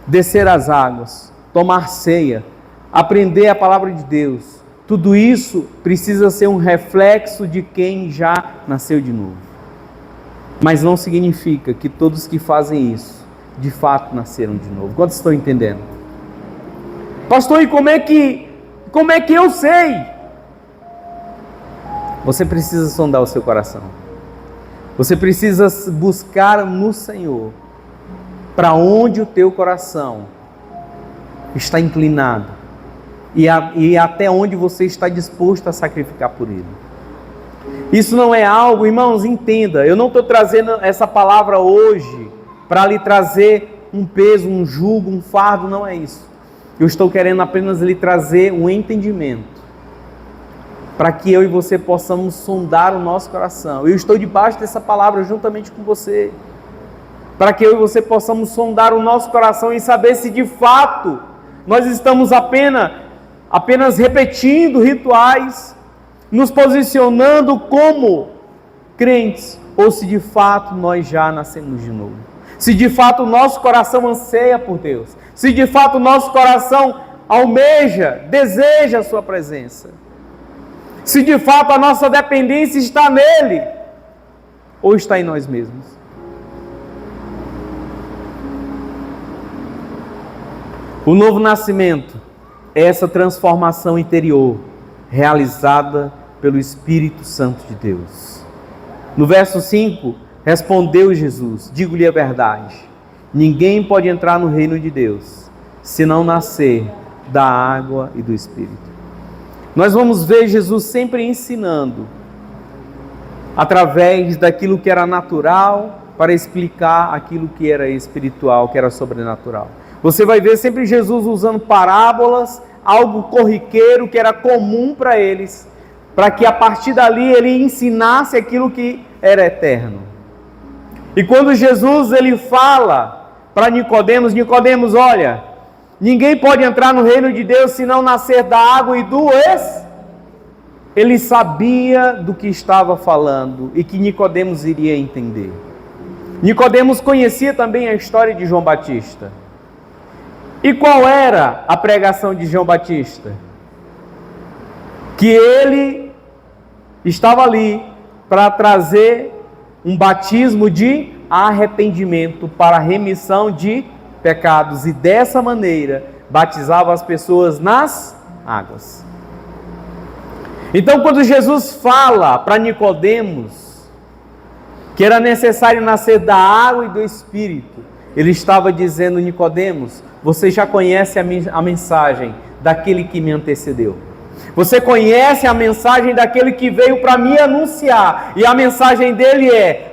descer as águas, tomar ceia, aprender a palavra de Deus, tudo isso precisa ser um reflexo de quem já nasceu de novo. Mas não significa que todos que fazem isso, de fato nasceram de novo. Quantos estão entendendo? Pastor, e como é que eu sei? Você precisa sondar o seu coração. Você precisa buscar no Senhor para onde o teu coração está inclinado e até onde você está disposto a sacrificar por Ele. Isso não é algo, irmãos, entenda, eu não estou trazendo essa palavra hoje para lhe trazer um peso, um jugo, um fardo, não é isso. Eu estou querendo apenas lhe trazer um entendimento, para que eu e você possamos sondar o nosso coração. Eu estou debaixo dessa palavra juntamente com você, para que eu e você possamos sondar o nosso coração e saber se de fato nós estamos apenas repetindo rituais, nos posicionando como crentes, ou se de fato nós já nascemos de novo. Se de fato o nosso coração anseia por Deus, se de fato o nosso coração almeja, deseja a sua presença, se de fato a nossa dependência está nele, ou está em nós mesmos. O novo nascimento é essa transformação interior realizada pelo Espírito Santo de Deus. No verso 5, respondeu Jesus: digo-lhe a verdade, ninguém pode entrar no reino de Deus se não nascer da água e do Espírito. Nós vamos ver Jesus sempre ensinando através daquilo que era natural para explicar aquilo que era espiritual, que era sobrenatural. Você vai ver sempre Jesus usando parábolas, algo corriqueiro que era comum para eles, para que a partir dali ele ensinasse aquilo que era eterno. E quando Jesus ele fala para Nicodemos: Nicodemos, olha, ninguém pode entrar no reino de Deus se não nascer da água e do Espírito. Ele sabia do que estava falando e que Nicodemos iria entender. Nicodemos conhecia também a história de João Batista. E qual era a pregação de João Batista? Que ele estava ali para trazer um batismo de arrependimento para a remissão de pecados, e dessa maneira batizava as pessoas nas águas. Então, quando Jesus fala para Nicodemos que era necessário nascer da água e do Espírito, ele estava dizendo: Nicodemos, você já conhece a mensagem daquele que me antecedeu. Você conhece a mensagem daquele que veio para me anunciar. E a mensagem dele é: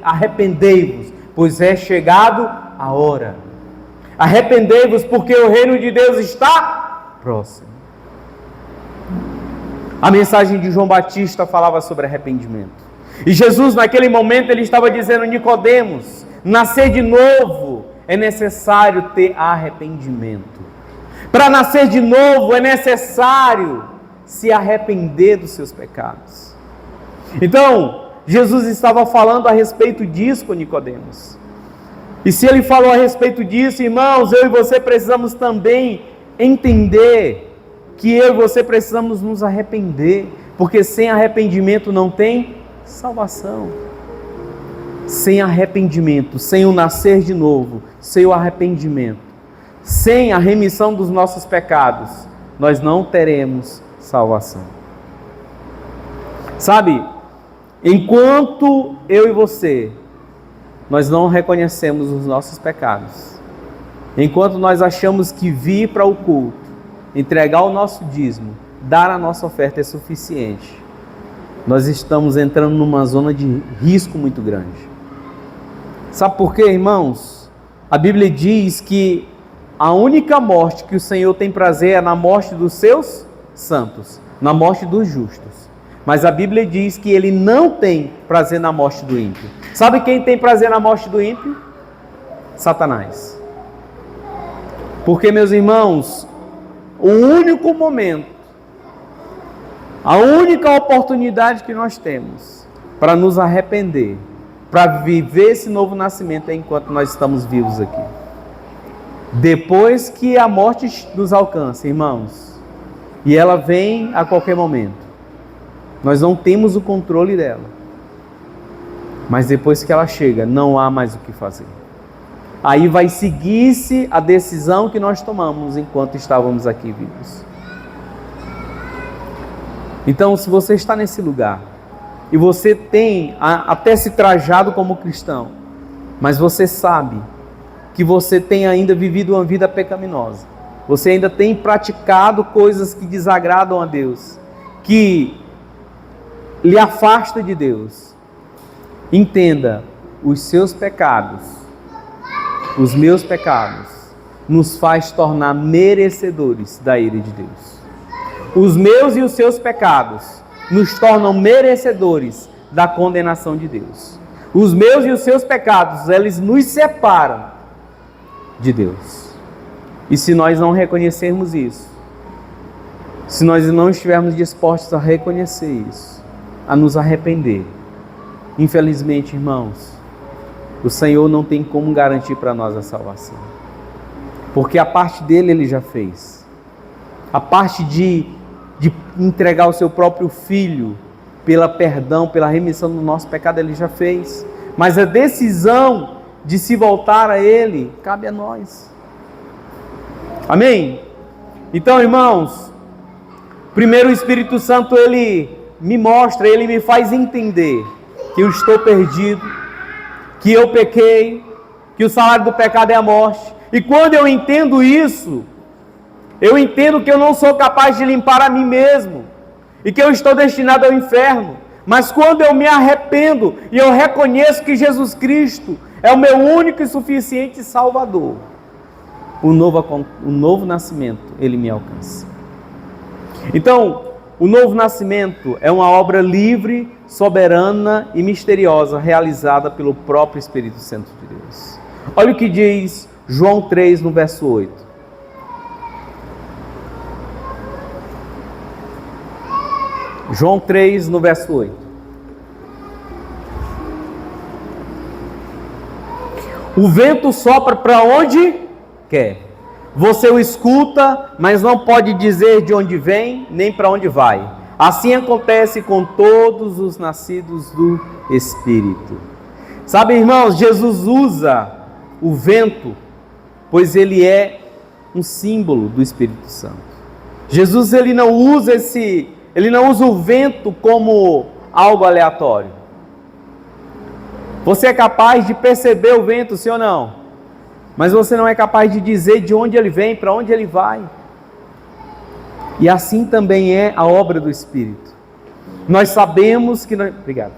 arrependei-vos, pois é chegado a hora. Arrependei-vos, porque o reino de Deus está próximo. A mensagem de João Batista falava sobre arrependimento. E Jesus, naquele momento, ele estava dizendo: Nicodemos, nascer de novo é necessário ter arrependimento. Para nascer de novo é necessário se arrepender dos seus pecados. Então, Jesus estava falando a respeito disso com Nicodemos. E se ele falou a respeito disso, irmãos, eu e você precisamos também entender que eu e você precisamos nos arrepender, porque sem arrependimento não tem salvação. Sem arrependimento, sem o nascer de novo, sem o arrependimento, sem a remissão dos nossos pecados, nós não teremos salvação. Sabe, enquanto eu e você, nós não reconhecemos os nossos pecados, enquanto nós achamos que vir para o culto, entregar o nosso dízimo, dar a nossa oferta é suficiente, nós estamos entrando numa zona de risco muito grande. Sabe por quê, irmãos? A Bíblia diz que a única morte que o Senhor tem prazer é na morte dos seus santos, na morte dos justos. Mas a Bíblia diz que Ele não tem prazer na morte do ímpio. Sabe quem tem prazer na morte do ímpio? Satanás. Porque, meus irmãos, o único momento, a única oportunidade que nós temos para nos arrepender, para viver esse novo nascimento, é enquanto nós estamos vivos aqui. Depois que a morte nos alcança, irmãos, e ela vem a qualquer momento, nós não temos o controle dela. Mas depois que ela chega, não há mais o que fazer. Aí vai seguir-se a decisão que nós tomamos enquanto estávamos aqui vivos. Então, se você está nesse lugar, e você tem até se trajado como cristão, mas você sabe que você tem ainda vivido uma vida pecaminosa, você ainda tem praticado coisas que desagradam a Deus, que lhe afasta de Deus, entenda, os seus pecados, os meus pecados, nos faz tornar merecedores da ira de Deus. Os meus e os seus pecados nos tornam merecedores da condenação de Deus. Os meus e os seus pecados, eles nos separam de Deus. E se nós não reconhecermos isso, se nós não estivermos dispostos a reconhecer isso, a nos arrepender, infelizmente, irmãos, o Senhor não tem como garantir para nós a salvação. Porque a parte dele Ele já fez. A parte de entregar o seu próprio Filho pela perdão, pela remissão do nosso pecado, Ele já fez. Mas a decisão de se voltar a Ele cabe a nós. Amém? Então, irmãos, primeiro o Espírito Santo, ele me mostra, ele me faz entender que eu estou perdido, que eu pequei, que o salário do pecado é a morte. E quando eu entendo isso, eu entendo que eu não sou capaz de limpar a mim mesmo e que eu estou destinado ao inferno. Mas quando eu me arrependo e eu reconheço que Jesus Cristo é o meu único e suficiente Salvador, o novo nascimento, ele me alcança. Então, o novo nascimento é uma obra livre, soberana e misteriosa, realizada pelo próprio Espírito Santo de Deus. Olha o que diz João 3, no verso 8. João 3, no verso 8. O vento sopra para onde quer. Você o escuta, mas não pode dizer de onde vem, nem para onde vai. Assim acontece com todos os nascidos do Espírito. Sabe, irmãos, Jesus usa o vento, pois ele é um símbolo do Espírito Santo. Jesus, ele não usa o vento como algo aleatório. Você é capaz de perceber o vento, sim ou não? Mas você não é capaz de dizer de onde ele vem, para onde ele vai. E assim também é a obra do Espírito. Nós sabemos que... Obrigado.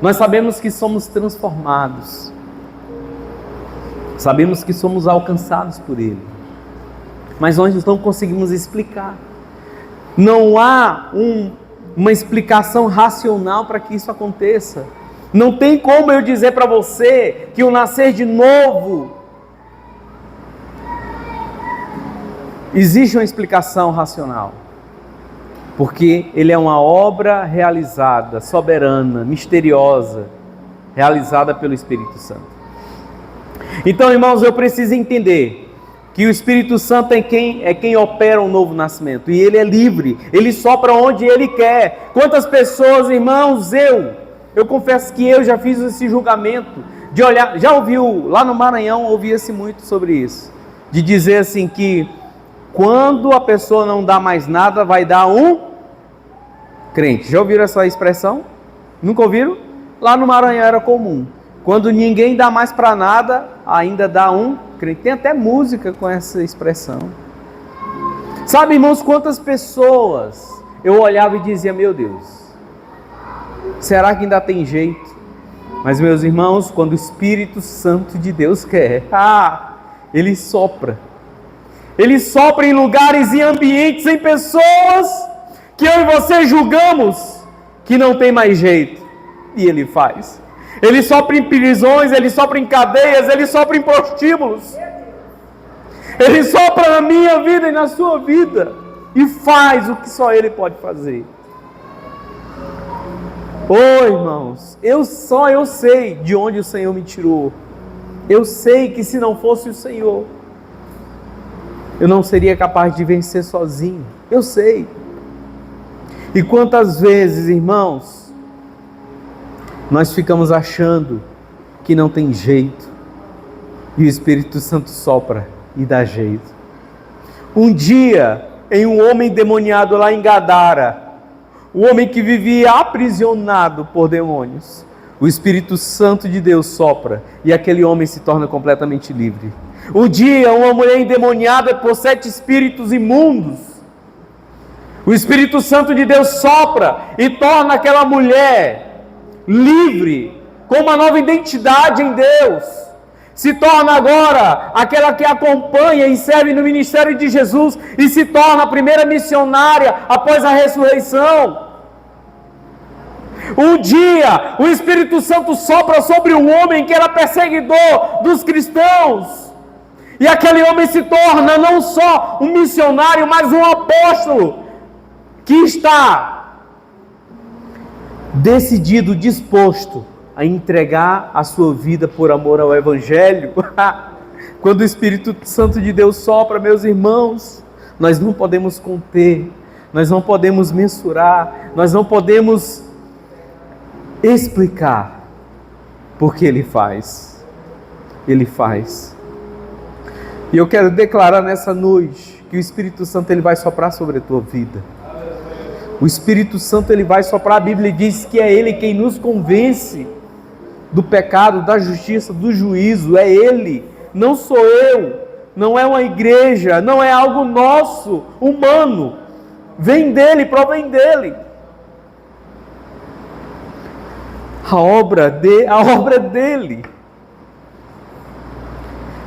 Nós sabemos que somos transformados. Sabemos que somos alcançados por Ele. Mas nós não conseguimos explicar. Não há uma explicação racional para que isso aconteça. Não tem como eu dizer para você que o nascer de novo... Existe uma explicação racional, porque ele é uma obra realizada, soberana, misteriosa, realizada pelo Espírito Santo. Então, irmãos, eu preciso entender que o Espírito Santo é quem opera um novo nascimento, e ele é livre, ele sopra onde ele quer. Quantas pessoas, irmãos, eu confesso que eu já fiz esse julgamento, de olhar, já ouviu, lá no Maranhão, ouvia-se muito sobre isso, de dizer assim que quando a pessoa não dá mais nada, vai dar um crente. Já ouviram essa expressão? Nunca ouviram? Lá no Maranhão era comum. Quando ninguém dá mais para nada, ainda dá um crente. Tem até música com essa expressão. Sabe, irmãos, quantas pessoas eu olhava e dizia, meu Deus, será que ainda tem jeito? Mas, meus irmãos, quando o Espírito Santo de Deus quer, ele sopra. Ele sopra em lugares e ambientes, em pessoas que eu e você julgamos que não tem mais jeito. E ele faz. Ele sopra em prisões, ele sopra em cadeias, ele sopra em prostíbulos. Ele sopra na minha vida e na sua vida. E faz o que só ele pode fazer. Irmãos, eu sei de onde o Senhor me tirou. Eu sei que se não fosse o Senhor, eu não seria capaz de vencer sozinho. Eu sei. E quantas vezes, irmãos, nós ficamos achando que não tem jeito, e o Espírito Santo sopra e dá jeito. Um dia, em um homem endemoniado lá em Gadara, um homem que vivia aprisionado por demônios, o Espírito Santo de Deus sopra e aquele homem se torna completamente livre. Um dia, uma mulher endemoniada por 7 espíritos imundos, o Espírito Santo de Deus sopra e torna aquela mulher livre, com uma nova identidade em Deus. Se torna agora aquela que acompanha e serve no ministério de Jesus e se torna a primeira missionária após a ressurreição. Um dia, o Espírito Santo sopra sobre um homem que era perseguidor dos cristãos. E aquele homem se torna não só um missionário, mas um apóstolo, que está decidido, disposto a entregar a sua vida por amor ao Evangelho. Quando o Espírito Santo de Deus sopra, meus irmãos, nós não podemos conter, nós não podemos mensurar, nós não podemos explicar, porque Ele faz. Ele faz. E eu quero declarar nessa noite que o Espírito Santo ele vai soprar sobre a tua vida. O Espírito Santo ele vai soprar. A Bíblia diz que é Ele quem nos convence do pecado, da justiça, do juízo. É Ele, não sou eu, não é uma igreja, não é algo nosso, humano. Vem dEle, provém dEle. A obra é dEle.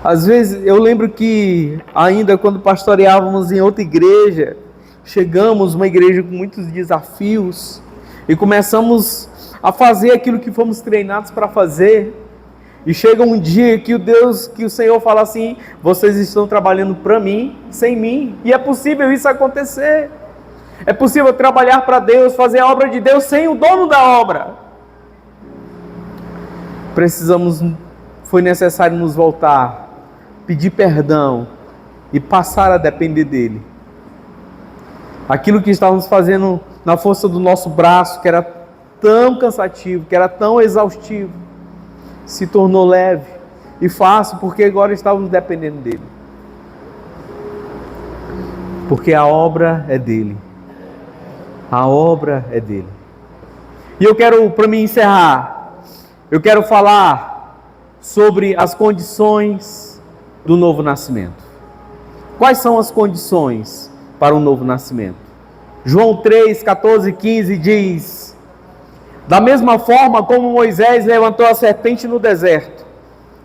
Às vezes eu lembro que ainda quando pastoreávamos em outra igreja, chegamos uma igreja com muitos desafios e começamos a fazer aquilo que fomos treinados para fazer. E chega um dia que o Senhor fala assim: vocês estão trabalhando para mim, sem mim. E é possível isso acontecer. É possível trabalhar para Deus, fazer a obra de Deus sem o dono da obra. Foi necessário nos voltar, pedir perdão e passar a depender dEle. Aquilo que estávamos fazendo na força do nosso braço, que era tão cansativo, que era tão exaustivo, se tornou leve e fácil, porque agora estávamos dependendo dEle. Porque a obra é dEle. A obra é dEle. E eu quero, para me encerrar, eu quero falar sobre as condições do novo nascimento. Quais são as condições para um novo nascimento? João 3, 14 e 15 diz: da mesma forma como Moisés levantou a serpente no deserto,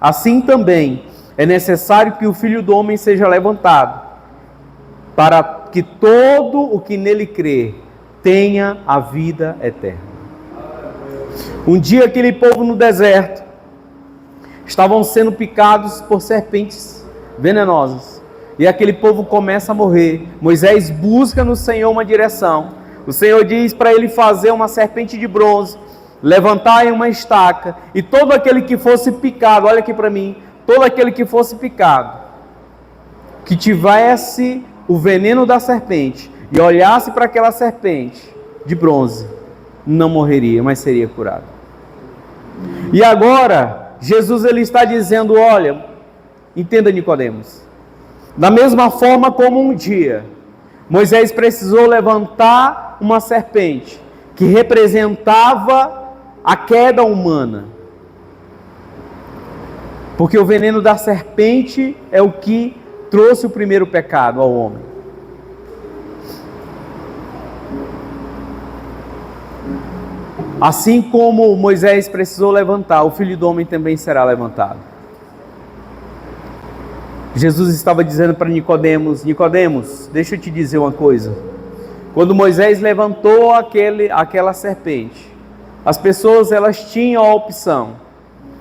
assim também é necessário que o Filho do Homem seja levantado, para que todo o que nele crê tenha a vida eterna. Um dia aquele povo no deserto estavam sendo picados por serpentes venenosas. E aquele povo começa a morrer. Moisés busca no Senhor uma direção. O Senhor diz para ele fazer uma serpente de bronze, levantar em uma estaca, e todo aquele que fosse picado, olha aqui para mim, todo aquele que fosse picado, que tivesse o veneno da serpente e olhasse para aquela serpente de bronze, não morreria, mas seria curado. E agora, Jesus ele está dizendo: olha, entenda, Nicodemos, da mesma forma como um dia Moisés precisou levantar uma serpente que representava a queda humana, porque o veneno da serpente é o que trouxe o primeiro pecado ao homem. Assim como Moisés precisou levantar, o Filho do Homem também será levantado. Jesus estava dizendo para Nicodemos: Nicodemos, deixa eu te dizer uma coisa. Quando Moisés levantou aquela serpente, as pessoas elas tinham a opção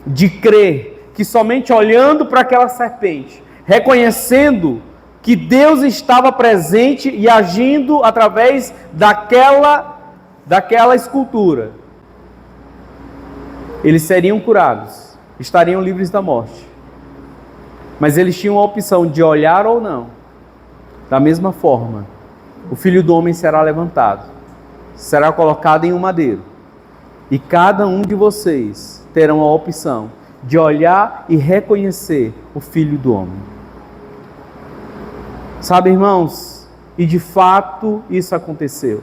de crer que somente olhando para aquela serpente, reconhecendo que Deus estava presente e agindo através daquela escultura, eles seriam curados, estariam livres da morte. Mas eles tinham a opção de olhar ou não. Da mesma forma, o Filho do Homem será levantado, será colocado em um madeiro, e cada um de vocês terão a opção de olhar e reconhecer o Filho do Homem. Sabe, irmãos, e de fato isso aconteceu.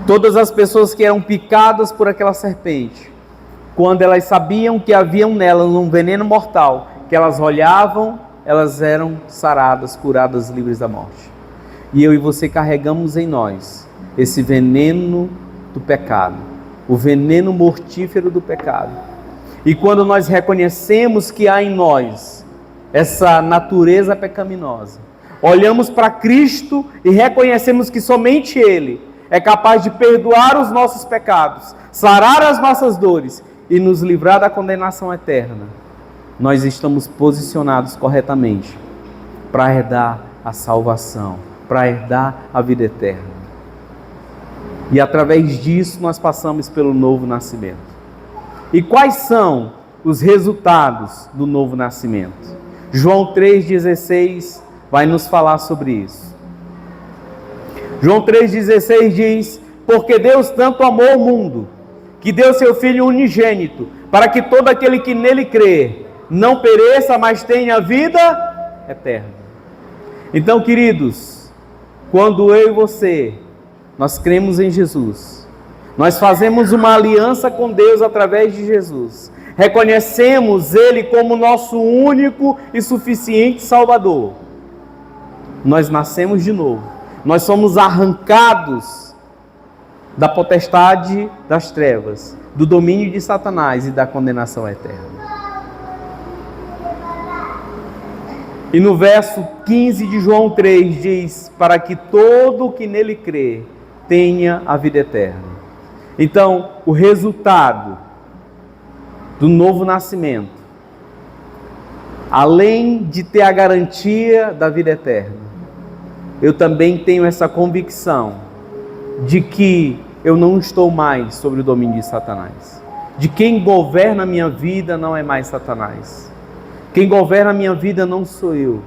Todas as pessoas que eram picadas por aquela serpente, quando elas sabiam que havia nelas um veneno mortal, que elas olhavam, elas eram saradas, curadas, livres da morte. E eu e você carregamos em nós esse veneno do pecado, o veneno mortífero do pecado. E quando nós reconhecemos que há em nós essa natureza pecaminosa, olhamos para Cristo e reconhecemos que somente Ele é capaz de perdoar os nossos pecados, sarar as nossas dores e nos livrar da condenação eterna, nós estamos posicionados corretamente para herdar a salvação, para herdar a vida eterna. E através disso nós passamos pelo novo nascimento. E quais são os resultados do novo nascimento? João 3,16 vai nos falar sobre isso. João 3,16 diz: porque Deus tanto amou o mundo, que deu seu Filho unigênito, para que todo aquele que nele crê, não pereça, mas tenha vida eterna. Então, queridos, quando eu e você, nós cremos em Jesus, nós fazemos uma aliança com Deus através de Jesus, reconhecemos Ele como nosso único e suficiente Salvador, nós nascemos de novo, nós somos arrancados da potestade das trevas, do domínio de Satanás e da condenação eterna. E no verso 15 de João 3 diz, para que todo o que nele crê tenha a vida eterna. Então, o resultado do novo nascimento, além de ter a garantia da vida eterna, eu também tenho essa convicção de que eu não estou mais sob o domínio de Satanás. De quem governa a minha vida não é mais Satanás. Quem governa a minha vida não sou eu.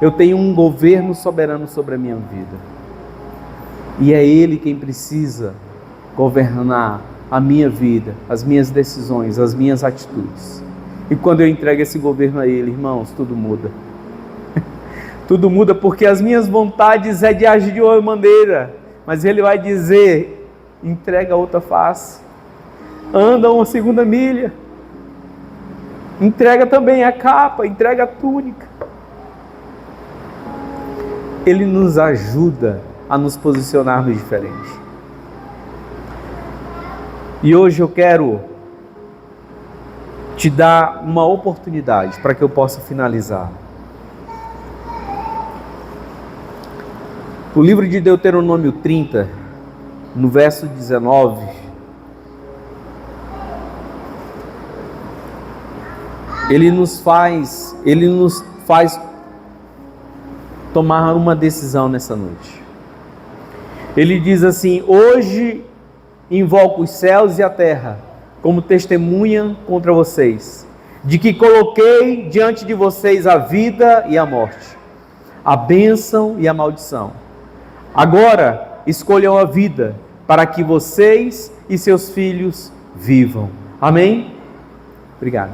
Eu tenho um governo soberano sobre a minha vida. E é Ele quem precisa governar a minha vida, as minhas decisões, as minhas atitudes. E quando eu entrego esse governo a Ele, irmãos, tudo muda. Tudo muda porque as minhas vontades é de agir de uma maneira, mas Ele vai dizer, entrega outra face, anda uma segunda milha, entrega também a capa, entrega a túnica. Ele nos ajuda a nos posicionarmos diferente. E hoje eu quero te dar uma oportunidade para que eu possa finalizar. O livro de Deuteronômio 30, no verso 19, ele nos faz tomar uma decisão nessa noite. Ele diz assim: hoje invoco os céus e a terra como testemunha contra vocês, de que coloquei diante de vocês a vida e a morte, a bênção e a maldição. Agora escolham a vida, para que vocês e seus filhos vivam. Amém? Obrigado.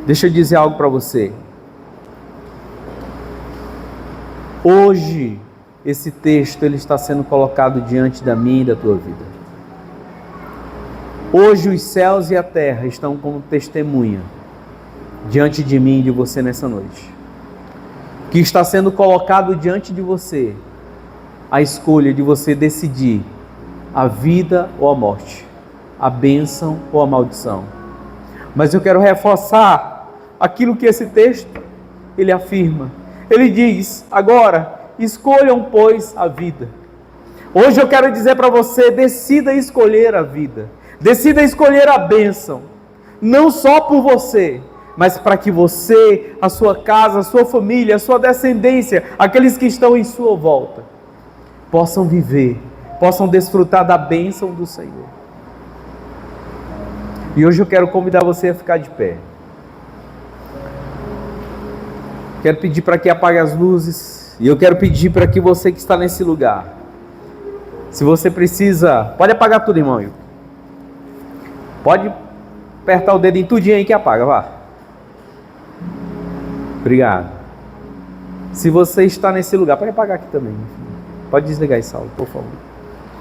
Deixa eu dizer algo para você. Hoje, esse texto ele está sendo colocado diante da minha e da tua vida. Hoje os céus e a terra estão como testemunha diante de mim e de você nessa noite. Que está sendo colocado diante de você a escolha de você decidir a vida ou a morte, a bênção ou a maldição. Mas eu quero reforçar aquilo que esse texto ele afirma. Ele diz: agora escolham, pois, a vida. Hoje eu quero dizer para você, decida escolher a vida, decida escolher a bênção, não só por você, mas para que você, a sua casa, a sua família, a sua descendência, aqueles que estão em sua volta, possam viver, possam desfrutar da bênção do Senhor. E hoje eu quero convidar você a ficar de pé. Quero pedir para que apague as luzes. E eu quero pedir para que você que está nesse lugar, se você precisa, pode apagar tudo, irmão. Pode apertar o dedo em tudinho aí que apaga, vá. Obrigado. Se você está nesse lugar, pode apagar aqui também. Pode desligar esse áudio, por favor.